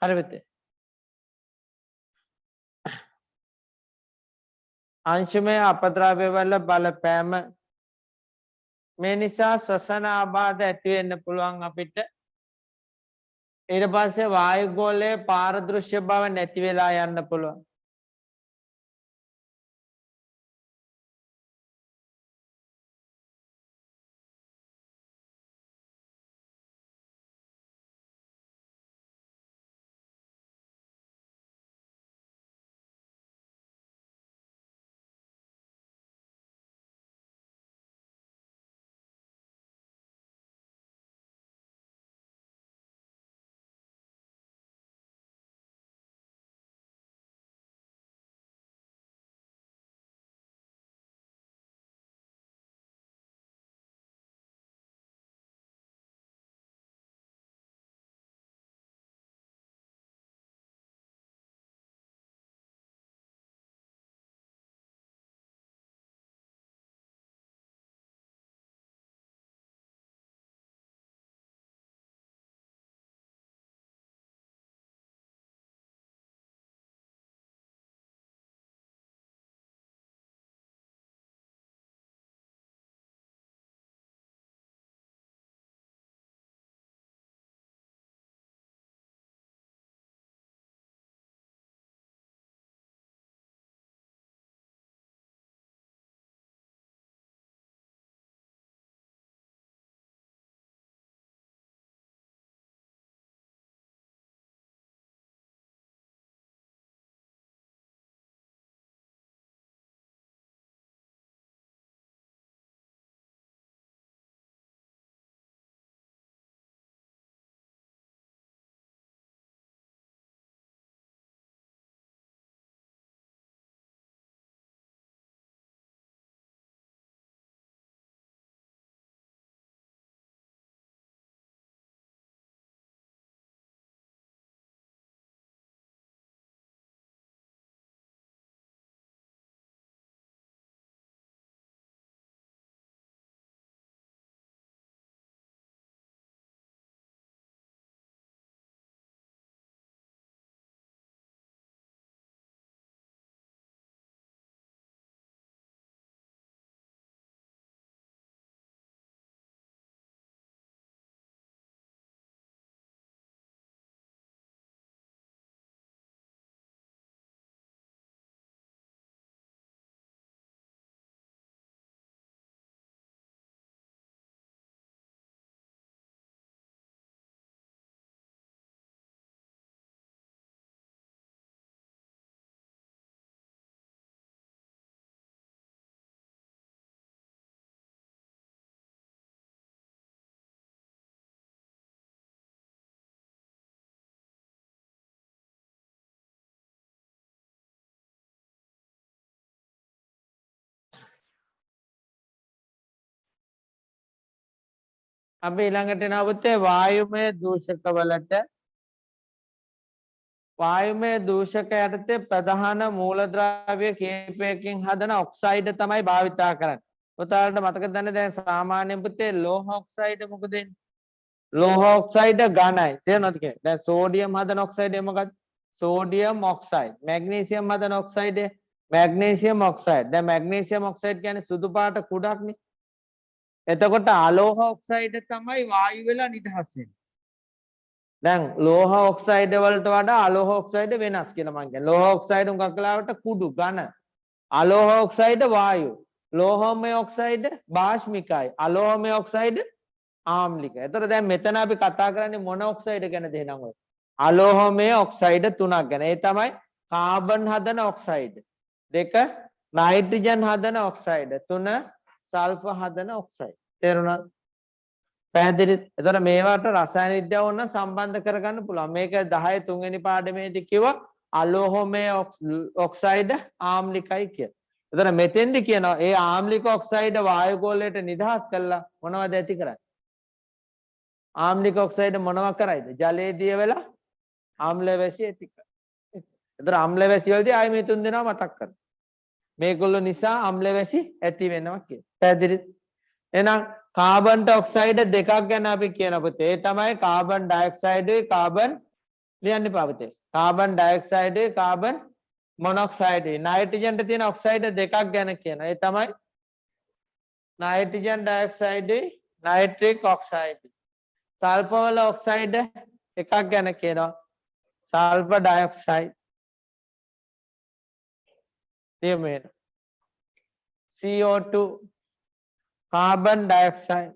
अरबते अंशुमय अपद्रव्य वाला बल पैम මේ නිසා ශ්වසන ආබාධ ඇති වෙන්න පුළුවන් අපිට ඊට පස්සේ වායුගෝලයේ පාරදෘශ්‍ය බව නැති වෙලා යන්න පුළුවන් අපි ඊළඟට එනවා පුතේ වායුමය දූෂක වලට වායුමය දූෂක යටතේ ප්‍රධාන මූලද්‍රව්‍ය කීපයකින් හදන ඔක්සයිඩ් තමයි භාවිතා කරන්නේ. ඔයාලට මතකද දන්නේ දැන් සාමාන්‍ය පුතේ ලෝහ ඔක්සයිඩ් මොකද වෙන්නේ? ලෝහ ඔක්සයිඩ් ඝනයි. තේරෙනවද කියන්නේ? දැන් සෝඩියම් හදන ඔක්සයිඩ් මොකක්ද? Sodium oxide. මැග්නීසියම් හදන ඔක්සයිඩ් මැග්නීසියම් ඔක්සයිඩ්. දැන් මැග්නීසියම් ඔක්සයිඩ් කියන්නේ සුදු පාට කුඩක්නේ. එතකොට අලෝහ ඔක්සයිඩ් තමයි වායු වෙලා නිදහස් වෙන්නේ. දැන් ලෝහ ඔක්සයිඩ් වලට වඩා අලෝහ ඔක්සයිඩ් වෙනස් කියලා මම කියන්නේ. ලෝහ ඔක්සයිඩ් උඟක් වෙලාවට කුඩු ඝන. අලෝහ ඔක්සයිඩ් වායු. ලෝහමය ඔක්සයිඩ් බාෂ්මිකයි. අලෝහමය ඔක්සයිඩ් ආම්ලිකයි. එතකොට දැන් මෙතන අපි කතා කරන්නේ මොන ඔක්සයිඩ් ගැනද එහෙනම් ඔය? අලෝහමය ඔක්සයිඩ් තුනක් ගැන. ඒ තමයි කාබන් හදන ඔක්සයිඩ්. දෙක නයිට්‍රජන් හදන ඔක්සයිඩ්. තුන සල්ෆර් හදන ඔක්සයිඩ්. තේරුණාද? පැහැදිලිද? එතකොට මේවට රසායන විද්‍යාව ඕන සම්බන්ධ කරගන්න පුළුවන්. මේක 10 3 වෙනි පාඩමේදී කිව්වා අලෝහමය ඔක්සයිඩ් ආම්ලිකයි කියලා. එතකොට මෙතෙන්දි කියනවා ඒ ආම්ලික ඔක්සයිඩ් වායු ගෝලයට නිදහස් කළා මොනවද ඇති කරන්නේ? ආම්ලික ඔක්සයිඩ් මොනවා කරයිද? ජලයේදී වෙලා ආම්ල වැසි ඇති කරනවා. එතකොට ආම්ල වැසි වලදී ආයෙ මේ තුන් දෙනා මතක් කරනවා. මේගොල්ලෝ නිසා ආම්ල වැසි ඇති වෙනවා කියලා. පැහැදිලිද? එහෙනම් කාබන් ඩයොක්සයිඩ් දෙකක් ගැන අපි කියන පුතේ. ඒ තමයි කාබන් ඩයොක්සයිඩ් කාබන් ලියන්න එපා පුතේ. කාබන් ඩයොක්සයිඩ් කාබන් මොනොක්සයිඩ් නයිට්‍රජන්ට තියෙන ඔක්සයිඩ් දෙකක් ගැන කියන. ඒ තමයි nitrogen dioxide nitric oxide. Sulphur වල ඔක්සයිඩ් එකක් ගැන කියනවා. Sulphur dioxide. දෙමෙන්න. CO2 carbon dioxide,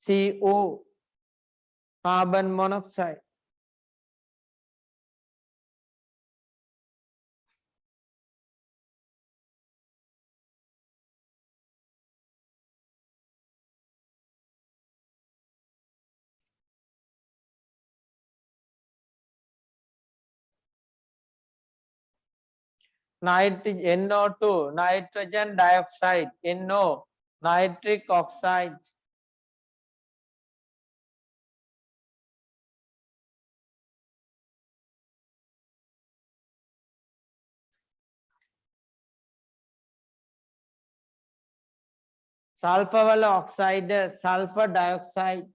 CO, carbon monoxide. NO2, nitrogen dioxide, NO, nitric oxide. Sulfur wala oxide, sulfur dioxide.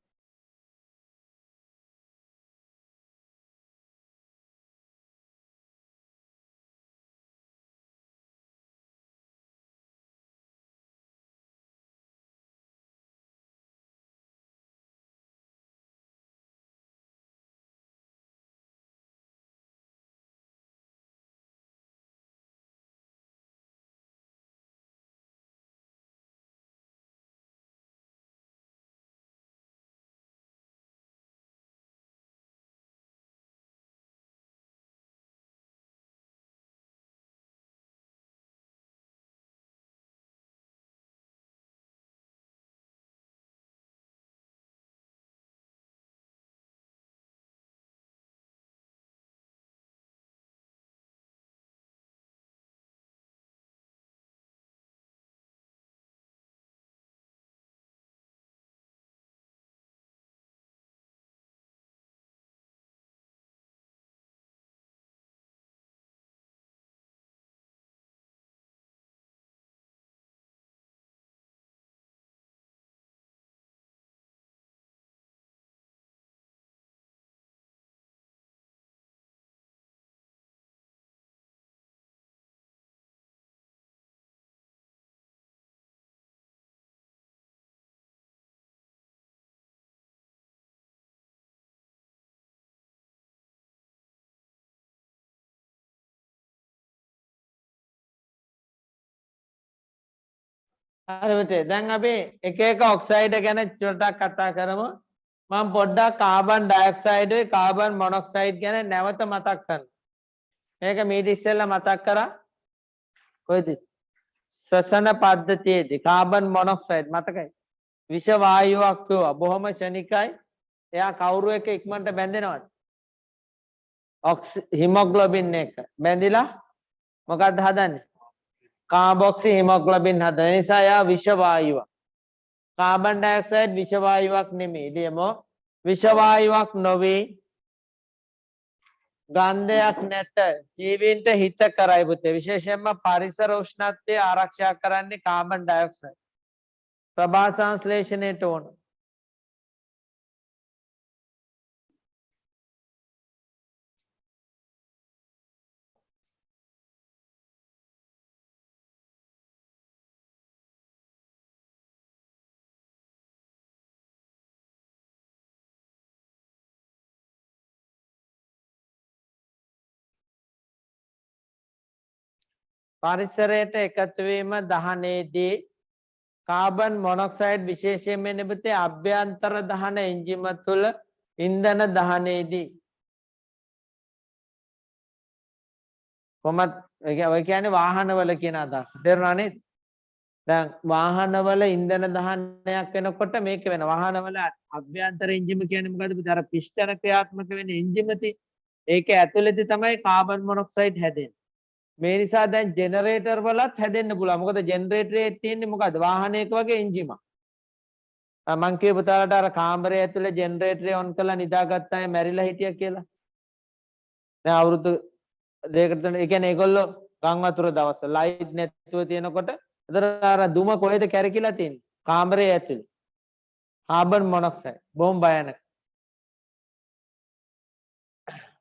හරි පුතේ දැන් අපි එක එක ඔක්සයිඩ් ගැන චුට්ටක් කතා කරමු. මම පොඩ්ඩක් කාබන් ඩයොක්සයිඩ් කාබන් මොනොක්සයිඩ් ගැන නැවත මතක් කරනවා. මේක මීට ඉස්සෙල්ලා මතක් කරා කොයිද? ශ්වසන පද්ධතියේදී කාබන් මොනොක්සයිඩ් මතකයි? විෂ වායුවක් වුණා. බොහොම ශනිකයි. එයා කවුරු එක ඉක්මනට බැඳෙනවද? හිමොග්ලොබින් එක බැඳිලා මොකක්ද හදන්නේ? කාබොක්සි හිමොග්ලොබින් හදන නිසා යා විෂ වායුවක්. කාබන් ඩයොක්සයිඩ් විෂ වායුවක් නෙමෙයි. ලියමු. විෂ වායුවක් නොවේ. ගන්ධයක් නැත ජීවීන්ට හිත කරයි පුතේ විශේෂයෙන්ම පරිසර උෂ්ණත්වය ආරක්ෂා කරන්නේ කාබන් ඩයොක්සයිඩ් ප්‍රභා සංශ්ලේෂණයට ඕන පරිසරයට එකතු වීම දහනයේදී කාබන් මොනොක්සයිඩ් විශේෂයෙන්ම නිබුතේ අභ්‍යන්තර දහන එන්ජිම තුළ ඉන්ධන දහනයේදී කොහොමද ඔය කියන්නේ වාහනවල කියන අදහස තේරුණා නේද දැන් වාහනවල ඉන්ධන දහනයක් වෙනකොට මේක වෙන වාහනවල අභ්‍යන්තර එන්ජිම කියන්නේ මොකද්ද පුතේ අර පිස්ටන ක්‍රියාත්මක වෙන එන්ජිම ඒක ඇතුළතදී තමයි කාබන් මොනොක්සයිඩ් හැදෙන්නේ මේ නිසා දැන් ජෙනරේටර් වලත් හැදෙන්න පුළුවන්. මොකද ජෙනරේටරේ තියෙන්නේ මොකද්ද? වාහනයක වගේ එන්ජිමක්. මං කියපු තාලට අර කාමරය ඇතුලේ ජෙනරේටරේ ඔන් කරලා නිදාගත්ත අය මැරිලා හිටියා කියලා. දැන් අවුරුදු දෙකකට ඒ කියන්නේ ඒගොල්ලෝ ගම් වතුර දවස් ලයිට් නැතුව තියෙනකොට ඒතර අර දුම කොහෙද කැරකිලා තියෙන්නේ? කාමරයේ ඇතුලේ. කාබන් මොනොක්සයිඩ් බොහොම භයානක.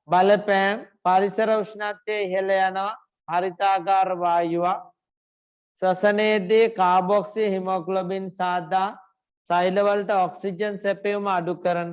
බලපෑම් පරිසර උෂ්ණත්වය ඉහළ යනවා. හරිතාගාර වායුවක් ශ්වසනයේදී කාබොක්සි හිමොග්ලොබින් සාදා සෛල වලට ඔක්සිජන් සැපයීම අඩු කරන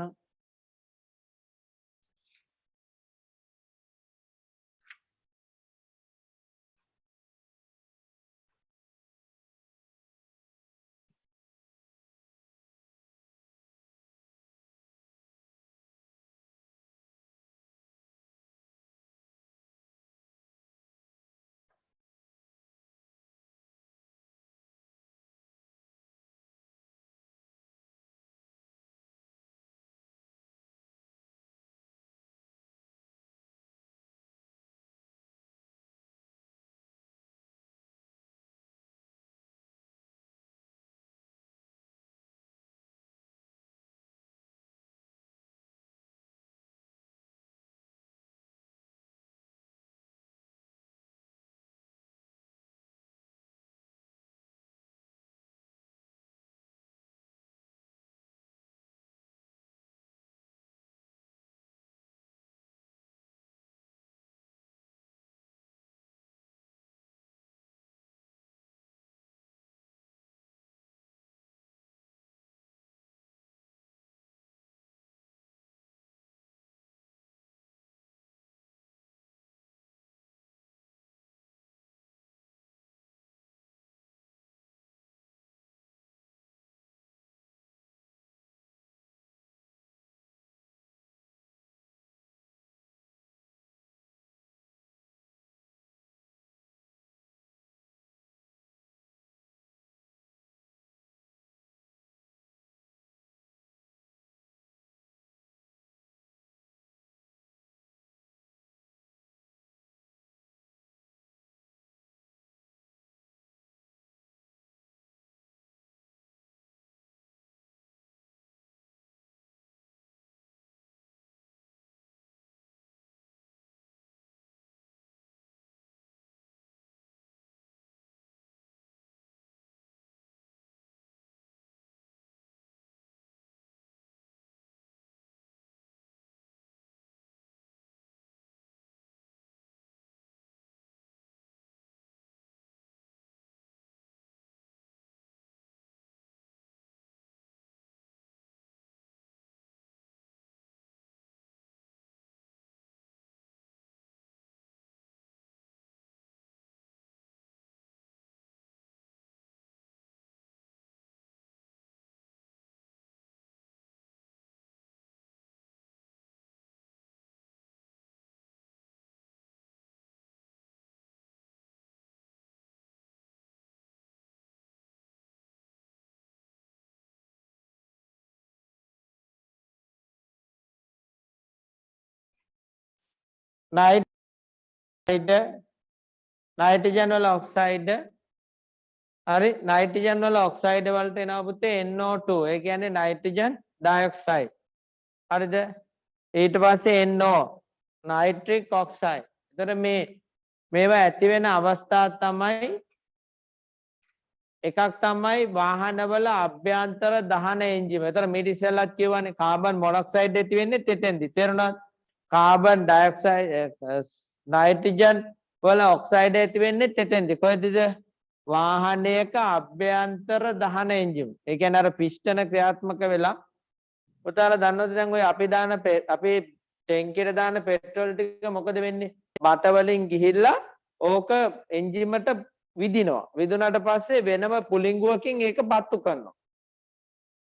නයිට්‍රජන් වල ඔක්සයිඩ් හරි නයිට්‍රජන් වල ඔක්සයිඩ් වලට එනවා පුතේ NO2 ඒ කියන්නේ නයිට්‍රජන් ඩයොක්සයිඩ් හරිද ඊට පස්සේ NO नाइट्रिक ऑक्साइड එතකොට මේවා ඇති වෙන අවස්ථා තමයි එකක් තමයි වාහනවල අභ්‍යන්තර දහන එන්ජිම. එතන මීට ඉස්සෙල්ලත් කියවනේ කාබන් මොනොක්සයිඩ් ඇති වෙන්නේ තෙතෙන්දි. තේරුණාද? කාබන් ඩයොක්සයිඩ් නයිට්‍රජන් වල ඔක්සයිඩ් ඇති වෙන්නේ තෙතෙන්දි. කොහෙදද? වාහනයක අභ්‍යන්තර දහන එන්ජිම. ඒ කියන්නේ අර පිස්ටන ක්‍රියාත්මක වෙලා උතාර දන්නවද දැන් ඔය අපි ටැංකියට දාන පෙට්‍රල් ටික මොකද වෙන්නේ? බට වලින් ගිහිල්ලා ඕක එන්ජිමට විදිනවා. විදුණාට පස්සේ වෙනම පුලිංගුවකින් ඒක පත්තු කරනවා.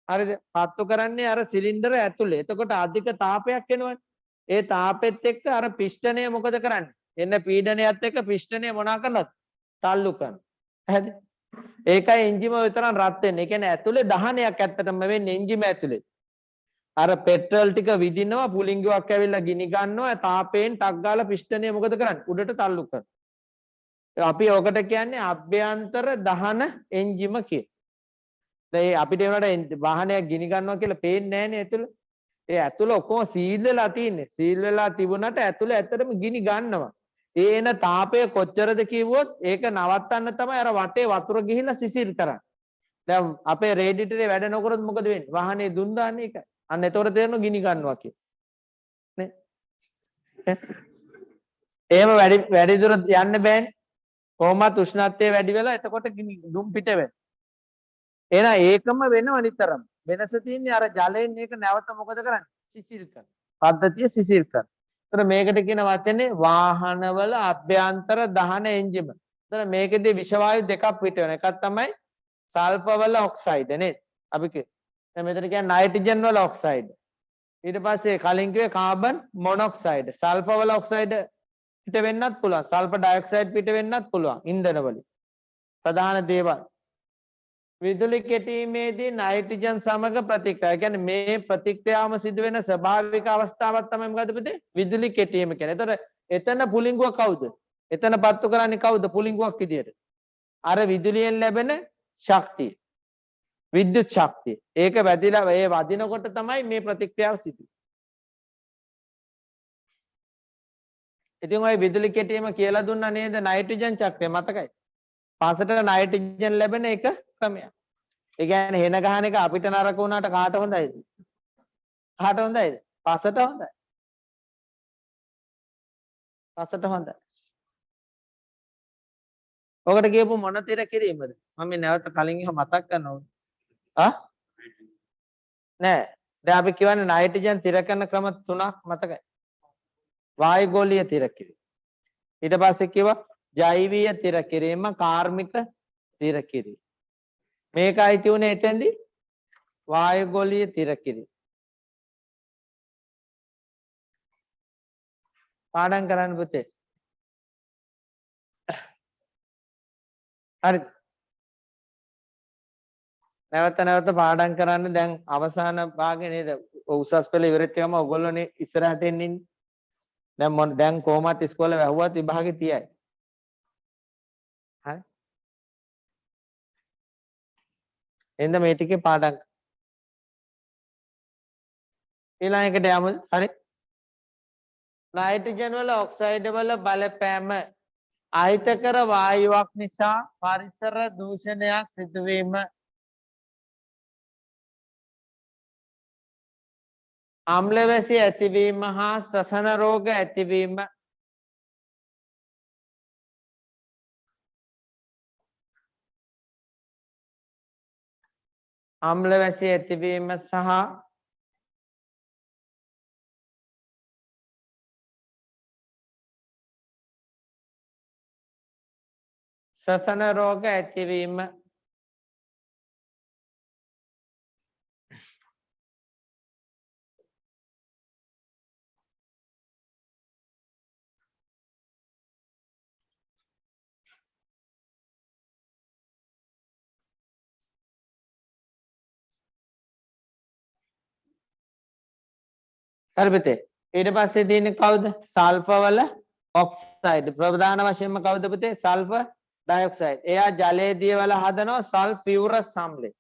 හරිද? පත්තු කරන්නේ අර සිලින්ඩර ඇතුලේ. එතකොට අධික තාපයක් එනවනේ. ඒ තාපෙත් එක්ක අර පිස්ටනය මොකද කරන්නේ? එන්න පීඩනයත් එක්ක පිස්ටනය මොනා කරනවද? තල්ලු කරනවා. හරිද? ඒකයි එන්ජිම විතරක් රත් වෙන්නේ. ඒ කියන්නේ ඇතුලේ දහනයක් ඇත්තටම වෙන්නේ එන්ජිම ඇතුලේ. අර පෙට්‍රල් ටික විදිනවා පුලිංගුවක් ඇවිල්ලා ගිනි ගන්නවා තාපයෙන් ටක් ගාලා පිස්ටනය මොකද කරන්නේ? උඩට තල්ලු කරනවා. අපි ඔකට කියන්නේ අභ්‍යන්තර දහන එන්ජිම කිය. දැන් අපිට ඒවට වාහනයක් ගිනි ගන්නවා කියලා පේන්නේ නැහනේ ඇතුළ. ඒ ඇතුළ ඔක්කොම සීල් වෙලා තියෙන්නේ. සීල් වෙලා තිබුණාට ඇතුළ ඇත්තටම ගිනි ගන්නවා. ඒ එන තාපය කොච්චරද කිව්වොත් ඒක නවත්තන්න තමයි අර වටේ වතුර ගිහිල්ලා සිසිල් කරන්නේ. දැන් අපේ රේඩියේටරේ වැඩ නොකරොත් මොකද වෙන්නේ? වාහනේ දුම් දාන්නේ ඒකයි. අන්න එතකොට තේරෙනවා ගිනි ගන්නවා කිය. නේ? එහෙම වැඩි දුර යන්න බෑනේ. කොහොමත් උෂ්ණත්වය වැඩි වෙලා එතකොට දුම් පිට වෙනවා. එහෙනම් ඒකම වෙනව නිතරම. වෙනස තියෙන්නේ අර ජලයෙන් මේක නැවත මොකද කරන්නේ? සිසිල් කරන. පද්ධතිය සිසිල් කරන. ඒතර මේකට කියන වචනේ වාහනවල අභ්‍යන්තර දහන එන්ජිම. ඒතර මේකෙදී විෂ වායු දෙකක් පිට වෙනවා. එකක් තමයි සල්ෆර් වල ඔක්සයිඩ් නේද? අපි දැන් මෙතන කියන්නේ නයිට්‍රජන් වල ඔක්සයිඩ්. ඊට පස්සේ කලින් කිව්වේ කාබන් මොනොක්සයිඩ්. සල්ෆර් වල ඔක්සයිඩ් පිට වෙන්නත් පුළුවන්. සල්ෆර් ඩයොක්සයිඩ් පිට වෙන්නත් පුළුවන් ඉන්ධන වලින්. ප්‍රධාන දේවල්. විදුලි කෙටීමේදී නයිට්‍රජන් සමග ප්‍රතික්‍රියා. කියන්නේ මේ ප්‍රතික්‍රියාවම සිදු වෙන ස්වභාවික අවස්ථාවක් තමයි මොකද පුතේ? විදුලි කෙටීම කියන්නේ. එතකොට එතන පුලිංගුව කවුද? එතන පත්තු කරන්නේ කවුද පුලිංගුවක් විදියට? අර විදුලියෙන් ලැබෙන ශක්තිය. විද්‍යුත් ශක්තිය. ඒක වැදිලා ඒ වදිනකොට තමයි මේ ප්‍රතික්‍රියාව සිදු වෙන්නේ. ඉතින් ඔය විදුලි කෙටීම කියලා දුන්නා නේද නයිට්‍රජන් චක්‍රය මතකයි? පසට නයිට්‍රජන් ලැබෙන එක ක්‍රමයක්. ඒ කියන්නේ හෙන ගහන එක අපිට නරක වුණාට කාට හොඳයිද? කාට හොඳයිද? පසට හොඳයි. පසට හොඳයි. ඔකට කියපු මොන තිර කිරීමද? මම නැවත කලින් එක මතක් කරනවා. නෑ. දැන් අපි කියවනේ නයිට්‍රජන් තිර කරන ක්‍රම තුනක් මතකයි. වායුගෝලීය තිර කිරීම. ඊට පස්සේ කිව්වා ජෛවීය තිර කිරීම, කාර්මික තිර කිරීම. මේකයි තියුනේ එතෙන්දී වායුගෝලීය තිර කිරීම. පාඩම් කරන්න පුතේ. හරි. නැවත පාඩම් කරන්න දැන් අවසාන භාගේ නේද? උසස් පෙළ ඉවරෙච්ච ගම ඔයගොල්ලෝනේ ඉස්සරහට එන්නේ. දැන් කොහොමත් ඉස්කෝලේ වැහුවත් විභාගේ තියයි. හරි. එන්න මේ ටිකේ පාඩම්. ඊළඟ එකට යමු. හරි. නයිට්‍රජන් වල ඔක්සයිඩ් වල බලපෑම අහිතකර වායුවක් නිසා පරිසර දූෂණයක් සිදුවීම. අම්ල වැසි ඇතිවීම හා ශ්වසන රෝග ඇතිවීම. අම්ල වැසි ඇතිවීම සහ ශ්වසන රෝග ඇතිවීම. හරි පුතේ. ඊට පස්සේ තියෙන්නේ කවුද? සල්ෆර් වල ඔක්සයිඩ්. ප්‍රධාන වශයෙන්ම කවුද පුතේ? Sulphur dioxide. එයා ජලයේ දියවල හදනවා සල්ෆියුරස් අම්ලය.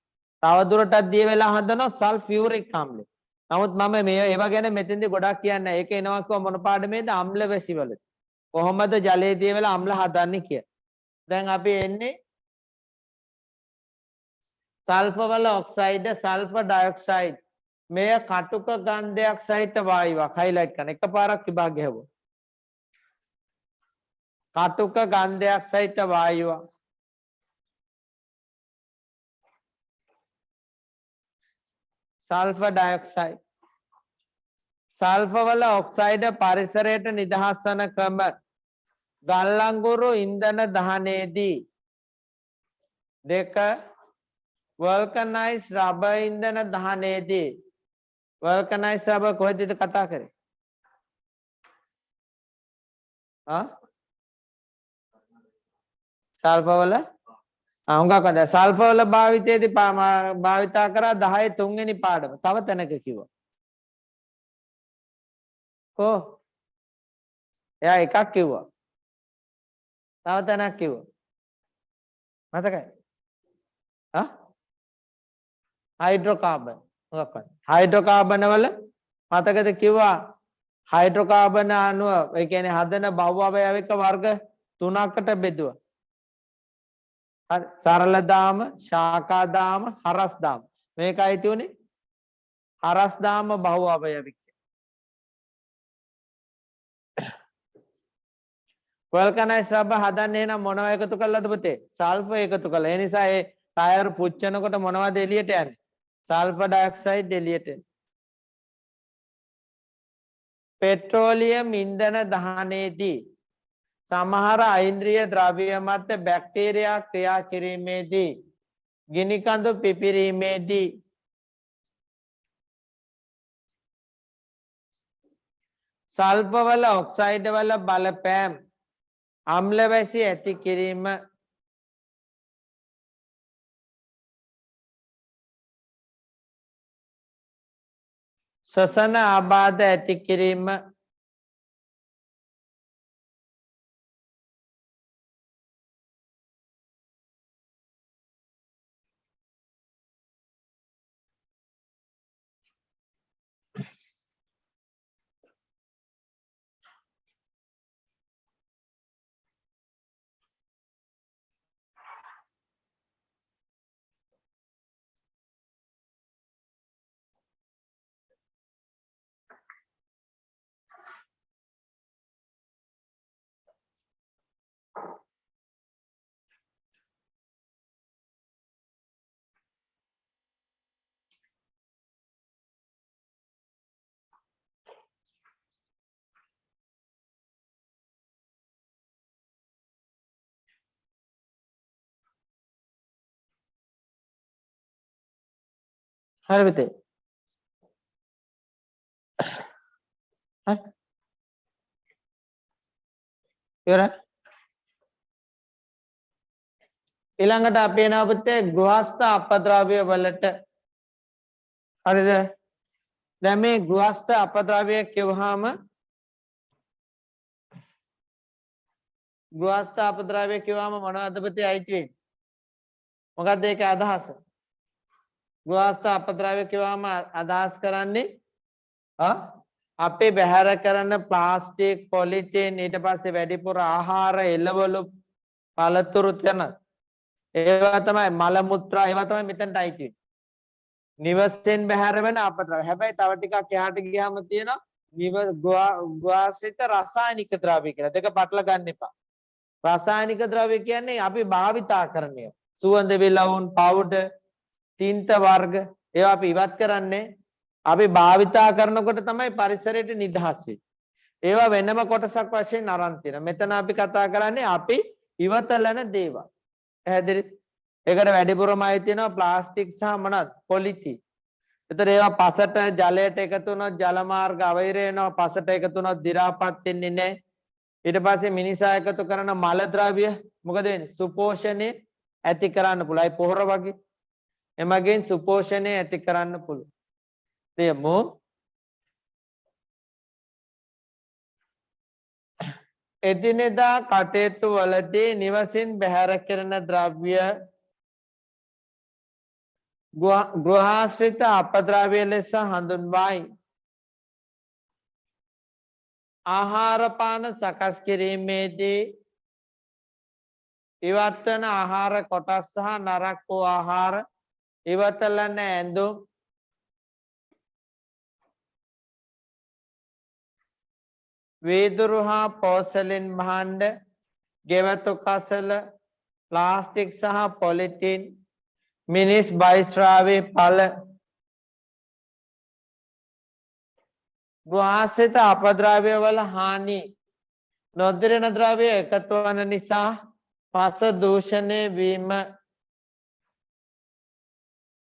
තව දුරටත් දියවල හදනවා සල්ෆියුරික් අම්ලය. නමුත් මම මේ ඒවා ගැන මෙතෙන්දී ගොඩක් කියන්නේ ඒක එනවා කිව්ව මොන පාඩමේද අම්ල වැසිවල. කොහොමද ජලයේ දිය වෙලා අම්ල හදන්නේ කියලා. දැන් අපි එන්නේ සල්ෆර් වල ඔක්සයිඩ් සල්ෆර් ඩයොක්සයිඩ් මෙය කටුක ගන්ධයක් සහිත වායුවක් highlight කරන එකපාරක් විභාගය හැවුවා. කටුක ගන්ධයක් සහිත වායුවක්. සල්ෆර් ඩයොක්සයිඩ් සල්ෆර් වල ඔක්සයිඩ් පරිසරයට නිදහස් වන ක්‍රම ගල් අඟුරු ඉන්ධන දහනයේදී දෙක වල්කනයිස් රබර් ඉන්ධන දහනයේදී වල්කනයිස් රබර් කොහෙද කතා කරේ? සල්ෆර් වල හුඟක් අද සල්ෆර් වල භාවිතයේදී භාවිතා කරා 10 3 වෙනි පාඩම. තව තැනක කිව්වා. කො එයා එකක් කිව්වා. තව තැනක් කිව්වා. මතකයි? හයිඩ්‍රෝකාබන්. මොකක්ද? හයිඩ්‍රෝකාබන් වල මතකද කිව්වා හයිඩ්‍රෝකාබන් අණුව ඒ කියන්නේ හදන භව අවයවික වර්ග 3කට බෙදුවා. හරි සරල දාම, ශාකා දාම, හරස් දාම. මේකයි තුනේ හරස් දාම භව අවයවික. වල්කනයිස් රබර් හදන්නේ නම් මොනව එකතු කළාද පුතේ? සල්ෆර් එකතු කළා. ඒ නිසා ඒ ටයර් පුච්චනකොට මොනවද එළියට යන්නේ? සල්ෆර් ඩයොක්සයිඩ් එළියට එන්නේ. පෙට්‍රෝලියම් ඉන්ධන දහනයේදී සමහර අයින්ද්‍රිය ද්‍රව්‍ය මත බැක්ටීරියා ක්‍රියා කිරීමේදී ගිනි කඳු පිපිරීමේදී සල්ෆර් වල ඔක්සයිඩ් වල බලපෑම් අම්ල වැසි ඇති කිරීම ශ්වසන ආබාධ ඇති කිරීම හරි පුතේ. හරි. ඉවරයි. ඊළඟට අපි එනවා පුතේ ගෘහස්ත අපද්‍රව්‍ය වලට. හරිද? දැන් මේ ගෘහස්ත අපද්‍රව්‍ය කියවහම ගෘහස්ත අපද්‍රව්‍ය කියවහම මොනවද පුතේ අයිති වෙන්නේ? මොකක්ද ඒකේ අදහස? ගෘහස්ත අපද්‍රව්‍ය කියවහම අදහස් කරන්නේ අපේ බැහැර කරන ප්ලාස්ටික් පොලිතීන් ඊට පස්සේ වැඩිපුර ආහාර එළවලු පළතුරු යන ඒවා තමයි මල මුත්‍රා ඒවා තමයි මෙතනට අයිති වෙන්නේ. නිවසෙන් බැහැර වෙන අපද්‍රව්‍ය. හැබැයි තව ටිකක් එහාට ගියාම තියෙනවා ගෘහස්ත රසායනික ද්‍රව්‍ය කියලා. දෙක පටල ගන්න එපා. රසායනික ද්‍රව්‍ය කියන්නේ අපි භාවිතා කරන ඒවා. සුවඳ විලවුන්, පවුඩර්, තින්ත වර්ග ඒවා අපි ඉවත් කරන්නේ අපි භාවිතා කරනකොට තමයි පරිසරයට නිදහස් වෙන්නේ. ඒවා වෙනම කොටසක් වශයෙන් අරන් තියෙනවා. මෙතන අපි කතා කරන්නේ අපි ඉවතලන දේවල්. පැහැදිලිද? ඒකට වැඩිපුරම ආයේ තියෙනවා ප්ලාස්ටික් සහ මොනවාද? පොලිතීන්. ඒතර ඒවා පසට ජලයට එකතු වුණොත් ජල මාර්ග අවෛරය වෙනවා. පසට එකතු වුණොත් දි รา පත් වෙන්නේ නැහැ. ඊට පස්සේ මිනිසා එකතු කරන මල ද්‍රව්‍ය මොකද වෙන්නේ? සුපෝෂණය ඇති කරන්න පුළුවන්. ඒ පොහොර වගේ. එමගින් සුපෝෂණය ඇති කරන්න පුළුවන්. දෙමු එදිනෙදා කටයුතු වලදී නිවසින් බැහැර කරන ද්‍රව්‍ය ගෘහාශ්‍රිත අපද්‍රව්‍ය ලෙස හඳුන්වයි. ආහාර පාන සකස් කිරීමේදී ඉවත් වන ආහාර කොටස් සහ නරක් වූ ආහාර ඉවතලන ඇඳුම් වීදුරු හා පෝසලින් භාණ්ඩ ගෙවතු කසල ප්ලාස්ටික් සහ පොලිතින් මිනිස් බයිස්රාවේ පළ ගෘහාශ්‍රිත අපද්‍රව්‍ය වල හානි නොදිරණ ද්‍රව්‍ය එකතු වන නිසා පස දූෂණය වීම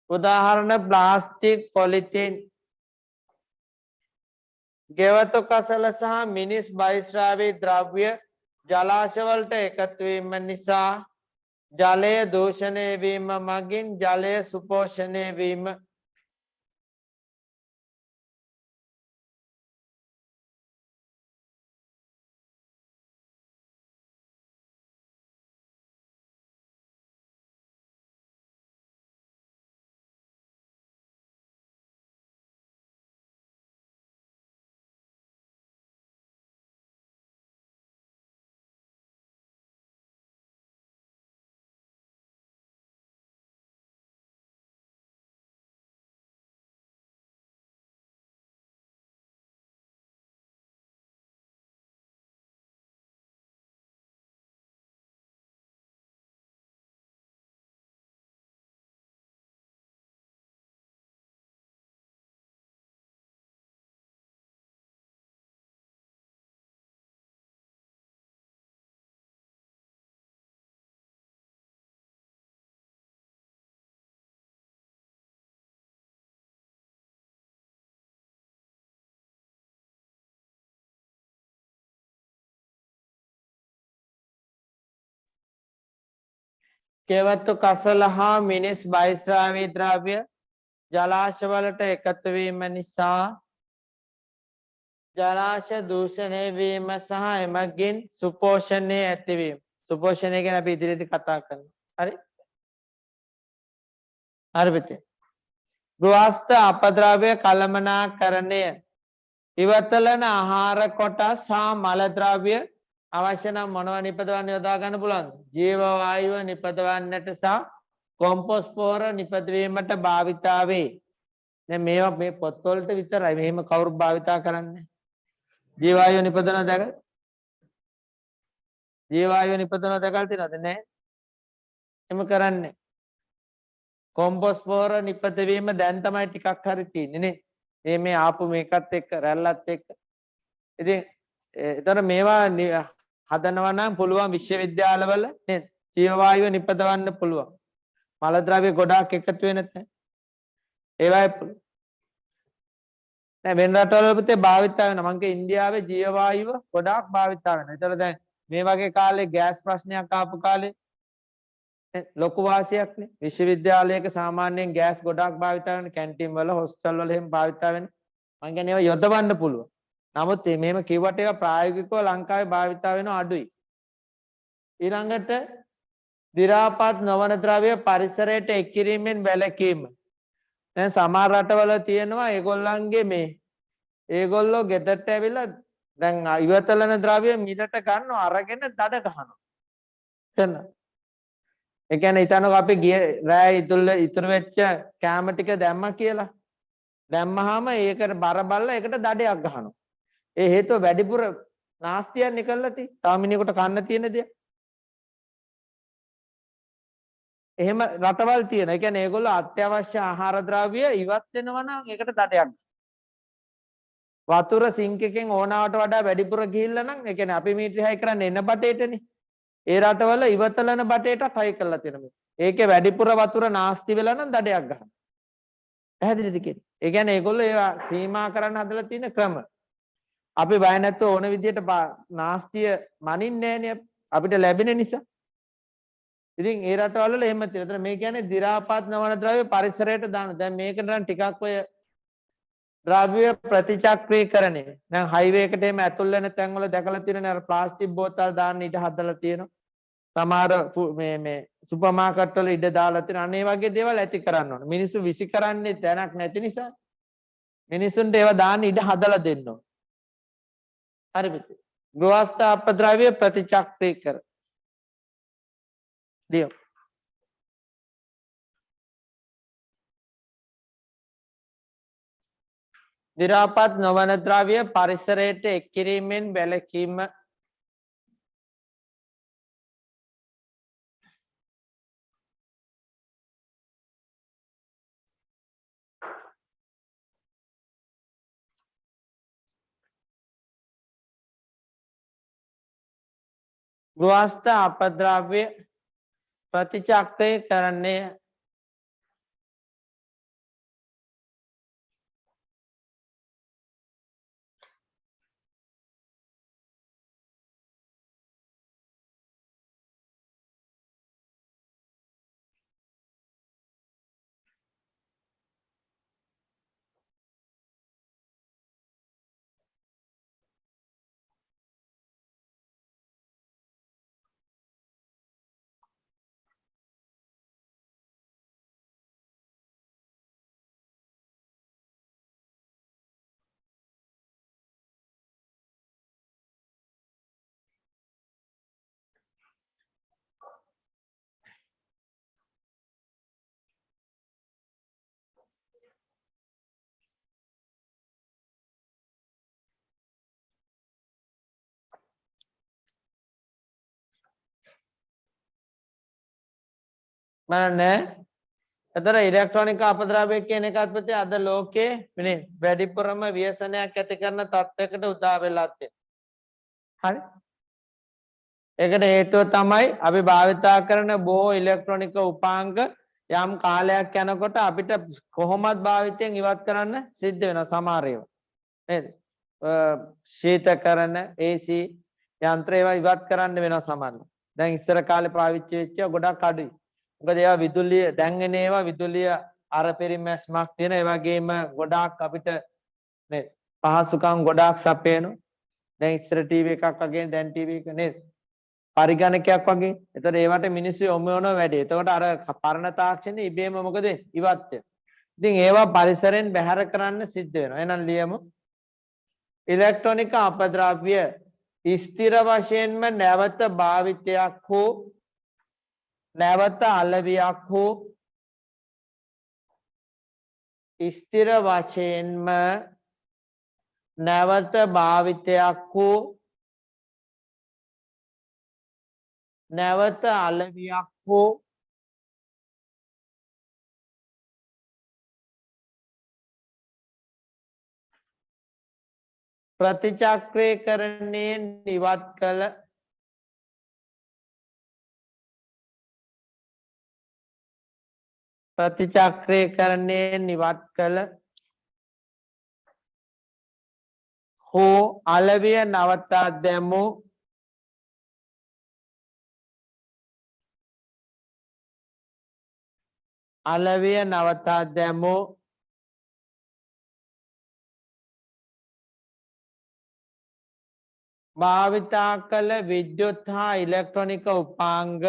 උදාහරණ ප්ලාස්ටික් පොලිතින් ගෙවතු කසල සහ මිනිස් බයිස්රාවේ ද්‍රව්‍ය ජලාශවලට එකතු වීම නිසා ජලය දූෂණය වීම මගින් ජලය සුපෝෂණය වීම ගෙවතු කසල හා මිනිස් බයිස්රාවේ ද්‍රව්‍ය ජලාශවලට එකතු වීම නිසා ජලාශ දූෂණය වීම සහ එමගින් සුපෝෂණය ඇතිවීම. සුපෝෂණය ගැන අපි ඉදිරියේදී කතා කරනවා. හරි? හරි පුතේ. ගෘහස්ත අපද්‍රව්‍ය කළමනාකරණය ඉවතලන ආහාර කොටස් හා මල ද්‍රව්‍ය අවශ්‍ය නම් මොනවා නිපදවන්න යොදා ගන්න පුළුවන්ද? ජීව වායුව නිපදවන්නට සහ කොම්පොස්පෝර නිපදවීමට භාවිතා වේ. දැන් මේවා මේ පොත්වලට විතරයි. මෙහෙම කවුරුත් භාවිතා කරන්නේ. ජීව වායුව නිපදවන දැක ජීව වායුව නිපදවන දැකලා තියෙනවද? නැහැ. එම කරන්නේ. කොම්පොස්පෝර නිපදවීම දැන් තමයි ටිකක් හරි තියෙන්නේ නේ. මේ ආපු මේකත් එක්ක රැල්ලත් එක්ක. ඉතින් ඒතර මේවා හදනවා නම් පුළුවන් විශ්වවිද්‍යාලවල නේද? ජීව වායුව නිපදවන්න පුළුවන්. මල ද්‍රව්‍ය ගොඩාක් එකතු වෙන තැන. ඒවයි දැන් වෙන රටවල පුතේ භාවිතා වෙනවා. මං කිය ඉන්දියාවේ ජීව වායුව ගොඩාක් භාවිතා වෙනවා. ඒතර දැන් මේ වගේ කාලේ ගෑස් ප්‍රශ්නයක් ආපු කාලේ ලොකු වාසියක් නේ. විශ්වවිද්‍යාලයක සාමාන්‍යයෙන් ගෑස් ගොඩාක් භාවිතා වෙන කැන්ටින් වල හොස්ටල් වල එහෙම භාවිතා වෙන. මං කියන්නේ ඒවා යොදවන්න පුළුවන්. නමුත් මේව කිව්වට ඒවා ප්‍රායෝගිකව ලංකාවේ භාවිතා වෙන අඩුයි. ඊළඟට දි รา පත් නොවන ද්‍රව්‍ය පරිසරයට එක් කිරීමෙන් වැළකීම. දැන් සමහර රටවල තියෙනවා ඒගොල්ලන්ගේ ඒගොල්ලෝ ගෙදරට ඇවිල්ලා දැන් ඉවතලන ද්‍රව්‍ය මිලට ගන්නවා අරගෙන දඩ ගහනවා. එතන. ඒ කියන්නේ හිතන්නකෝ අපි ගිය රෑ ඉතුරු වෙච්ච කැම ටික දැම්මා කියලා. දැම්මහම ඒකට බර බල්ලා ඒකට දඩයක් ගහනවා. ඒ හේතුව වැඩිපුර නාස්තියක් නිකල්ලා තියෙන්නේ. තව මිනිහෙකුට කන්න තියෙන දෙයක්. එහෙම රටවල් තියෙන. ඒ කියන්නේ ඒගොල්ලෝ අත්‍යවශ්‍ය ආහාර ද්‍රව්‍ය ඉවත් වෙනවා නම් ඒකට දඩයක්. වතුර සිංක් එකෙන් ඕනාවට වඩා වැඩිපුර ගිහිල්ලා නම් ඒ කියන්නේ අපි මීටර් 6 කරන්නේ එන බටේටනේ. ඒ රටවල ඉවතලන බටේටත් හයි කරලා තියෙනවා. ඒකේ වැඩිපුර වතුර නාස්ති වෙලා නම් දඩයක් ගහනවා. පැහැදිලිද කියන්නේ? ඒ කියන්නේ ඒගොල්ලෝ ඒවා සීමා කරන්න හදලා තියෙන ක්‍රම. අපි බය නැතුව ඕන විදියට නාස්තිය මනින්නේ නැහනේ අපිට ලැබෙන නිසා. ඉතින් ඒ රටවල වල එහෙම තියෙනවා. මේ කියන්නේ දි รา පත් නොවන ද්‍රව්‍ය පරිසරයට දාන. දැන් මේකට නම් ටිකක් ඔය ද්‍රව්‍ය ප්‍රතිචක්‍රීකරණය. දැන් හයිවේ එකට එහෙම ඇතුල් වෙන තැන්වල දැකලා තියෙනනේ අර ප්ලාස්ටික් බෝතල් දාන්න ඊට හදලා තියෙනවා. සමහර මේ සුපර් මාකට් වල ඉඩ දාලා තියෙන අනේ වගේ දේවල් ඇති කරන්න ඕන. මිනිස්සු විසි කරන්නේ තැනක් නැති නිසා මිනිසුන්ට ඒවා දාන්න ඉඩ හදලා දෙන්න ඕන. හරි පුතේ. ගෘහස්ත අපද්‍රව්‍ය ප්‍රතිචක්‍රීකර. ලියමු. දි รา පත් නොවන ද්‍රව්‍ය පරිසරයට එක් කිරීමෙන් වැළකීම. ගෘහස්ත අපද්‍රව්‍ය ප්‍රතිචක්‍රීකරණය බලන්න. එතන ඉලෙක්ට්‍රොනික අපද්‍රව්‍ය කියන එකත් පුතේ අද ලෝකයේ මේ වැඩිපුරම ව්‍යසනයක් ඇති කරන තත්යකට උදා වෙලා තියෙනවා. හරි. ඒකට හේතුව තමයි අපි භාවිතා කරන බොහෝ ඉලෙක්ට්‍රොනික උපාංග යම් කාලයක් යනකොට අපිට කොහොමත් භාවිතයෙන් ඉවත් කරන්න සිද්ධ වෙනවා සමහර ඒවා. නේද? ශීතකරණ AC යන්ත්‍ර ඒවා ඉවත් කරන්න වෙනවා සමහරවිට. දැන් ඉස්සර කාලේ පාවිච්චි වෙච්ච ගොඩක් අඩුයි. මොකද ඒවා විදුලිය දැන් එන ඒවා විදුලිය අර පරිමැස්මක් තියෙන ඒ වගේම ගොඩාක් අපිට නේද පහසුකම් ගොඩාක් සපයනවා. දැන් ඉස්සර ටීවී එකක් වගේ දැන් ටීවී එක නේද පරිගණකයක් වගේ. ඒතර ඒවට මිනිස්සු යොමු වෙනවා වැඩි. එතකොට අර පරණ තාක්ෂණය ඉබේම මොකද ඉවත් වෙනවා. ඉතින් ඒවා පරිසරයෙන් බැහැර කරන්න සිද්ධ වෙනවා. එහෙනම් ලියමු. ඉලෙක්ට්‍රොනික අපද්‍රව්‍ය ස්ථිර වශයෙන්ම නැවත භාවිතයක් හෝ නැවත අලෙවියක් හෝ ස්ථිර වශයෙන්ම නැවත භාවිතයක් හෝ නැවත අලෙවියක් හෝ ප්‍රතිචක්‍රීකරණයෙන් ඉවත් කළ ප්‍රතිචක්‍රීකරණයෙන් ඉවත් කළ හෝ අලෙවිය නවතා දැමු අලෙවිය නවතා දැමු භාවිතා කළ විද්‍යුත් හා ඉලෙක්ට්‍රොනික උපාංග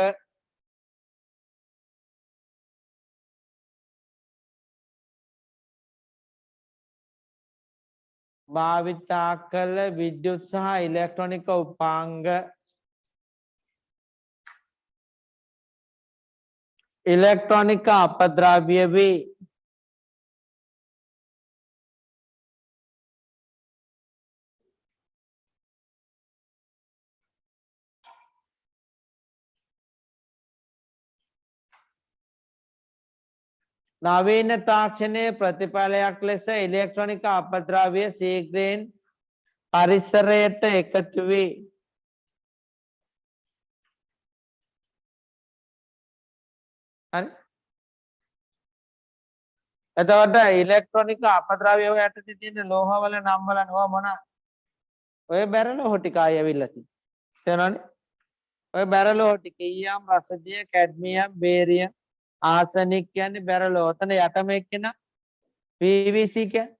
භාවිතා කළ විද්‍යුත් සහ ඉලෙක්ට්‍රොනික උපාංග ඉලෙක්ට්‍රොනික අපද්‍රව්‍ය වේ. නවීන තාක්ෂණයේ ප්‍රතිඵලයක් ලෙස ඉලෙක්ට්‍රොනික අපද්‍රව්‍ය ශීඝ්‍රයෙන් පරිසරයට එකතු වේ. හරි. එතකොට ඉලෙක්ට්‍රොනික අපද්‍රව්‍ය වලට තියෙන ලෝහවල නම් වල නෝ මොන ඔය බැරලෝහ ටික ආයෙ ඇවිල්ලා තියෙනවා. තේරෙනවනේ? ඔය බැරලෝහ ටික ඊයම් රසදිය කැඩ්මියම් බේරියම් ආසනික් කියන්නේ බැරලෝහ. ඔතන යටම එක්කෙන PVC කියන්නේ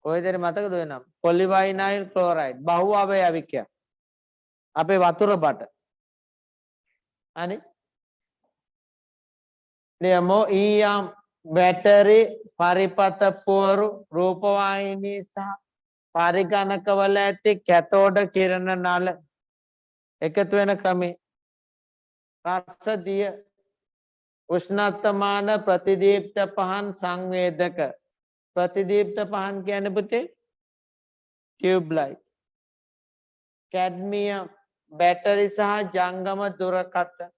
ඔය දෙර මතකද ඔය නම? පොලිවයිනයිල් ක්ලෝරයිඩ් බහුව අවයවිකයක්. අපේ වතුර බට Ani Nemo iyam battery පරිපත පුවරු රූපවාහිනී සහ පරිගණකවල ඇති කැතෝඩ කිරණ නල එකතු වෙන ක්‍රමේ රසදිය උෂ්ණත්වමාන ප්‍රතිදීප්ත පහන් සංවේදක ප්‍රතිදීප්ත පහන් කියන්නේ පුතේ ටියුබ් ලයිට් කැඩ්මියම් බැටරි සහ ජංගම දුරකථන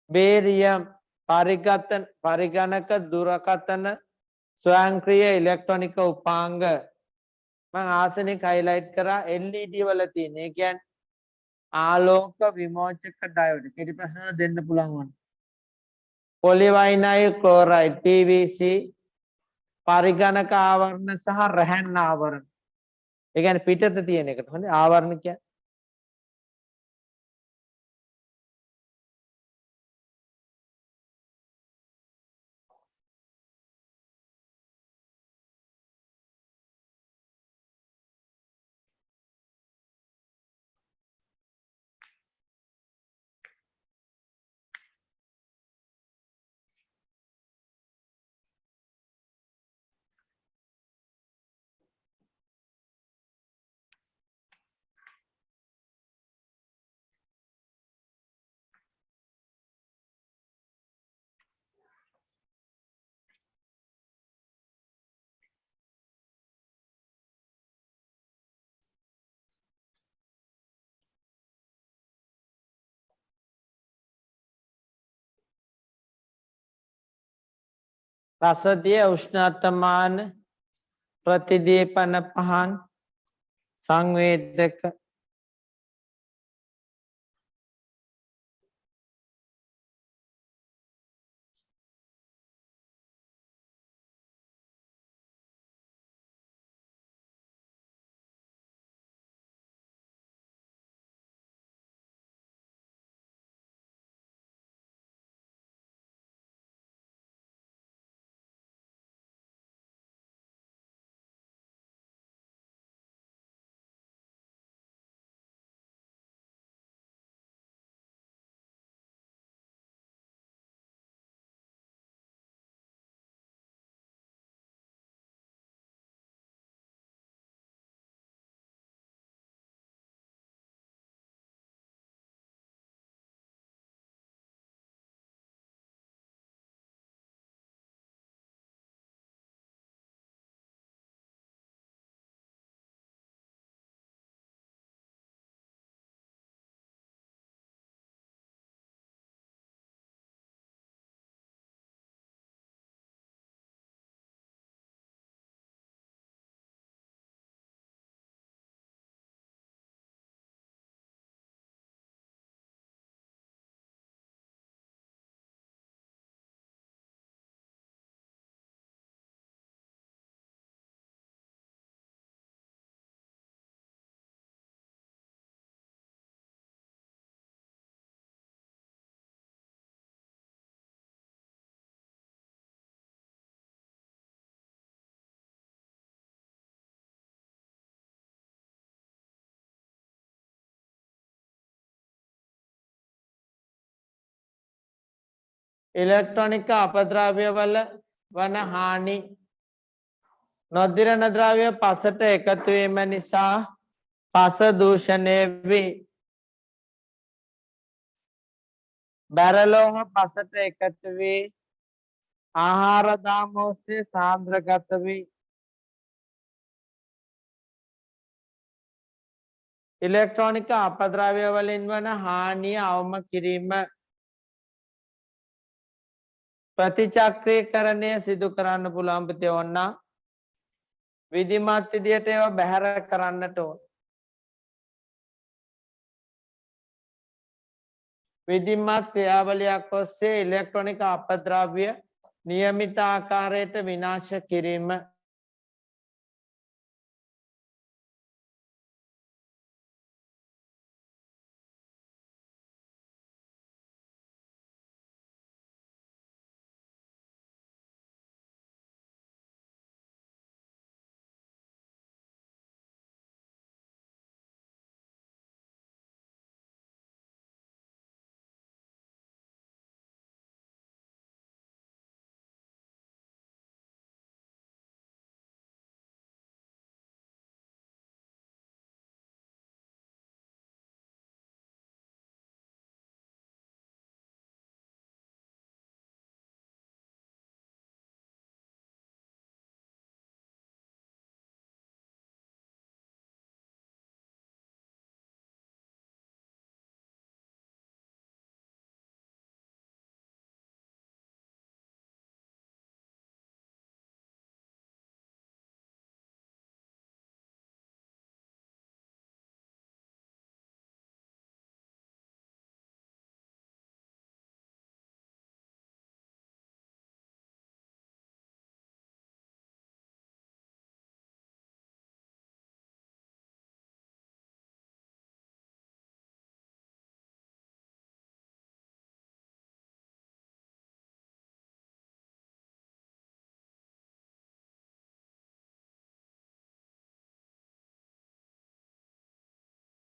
बेरियम परिगणक दुरकथन स्वयंक्रिय इलेक्ट्रॉनिक उपांग मैं आसनिक हाईलाइट करा एलईडी वाला तीन है क्या आलोक विमोचक डायोड किती प्रश्न දෙන්න පුළුවන් වань පොලිවයිනයිල් ක්ලෝරයිඩ් PVC පරිගණක ආවරණ සහ රැහැන් ආවරණ ඒ කියන්නේ පිටත තියෙන එකට හොඳ ආවරණ කියන්නේ रसदिय उष्णतामान प्रतिदीपन पहन संवेदक इलेक्ट्रॉनिक अपद्रव्य वल वन हानि නොදිරන ද්‍රව්‍ය පසට එකතු වීම නිසා පස දූෂණය වේ. බැරලෝහ පසට එකතු වී ආහාර දාම ඔස්සේ සාන්ද්‍රගත වී ඉලෙක්ට්‍රොනික අපද්‍රව්‍ය වලින් වන හානිය අවම කිරීම ප්‍රතිචක්‍රීකරණය සිදු කරන්න පුළුවන් පුතේ ඕන්න විධිමත් විදියට ඒවා බැහැර කරන්නට ඕන. විධිමත් ක්‍රියාවලියක් ඔස්සේ ඉලෙක්ට්‍රොනික අපද්‍රව්‍ය નિયમિત ආකාරයට විනාශ කිරීම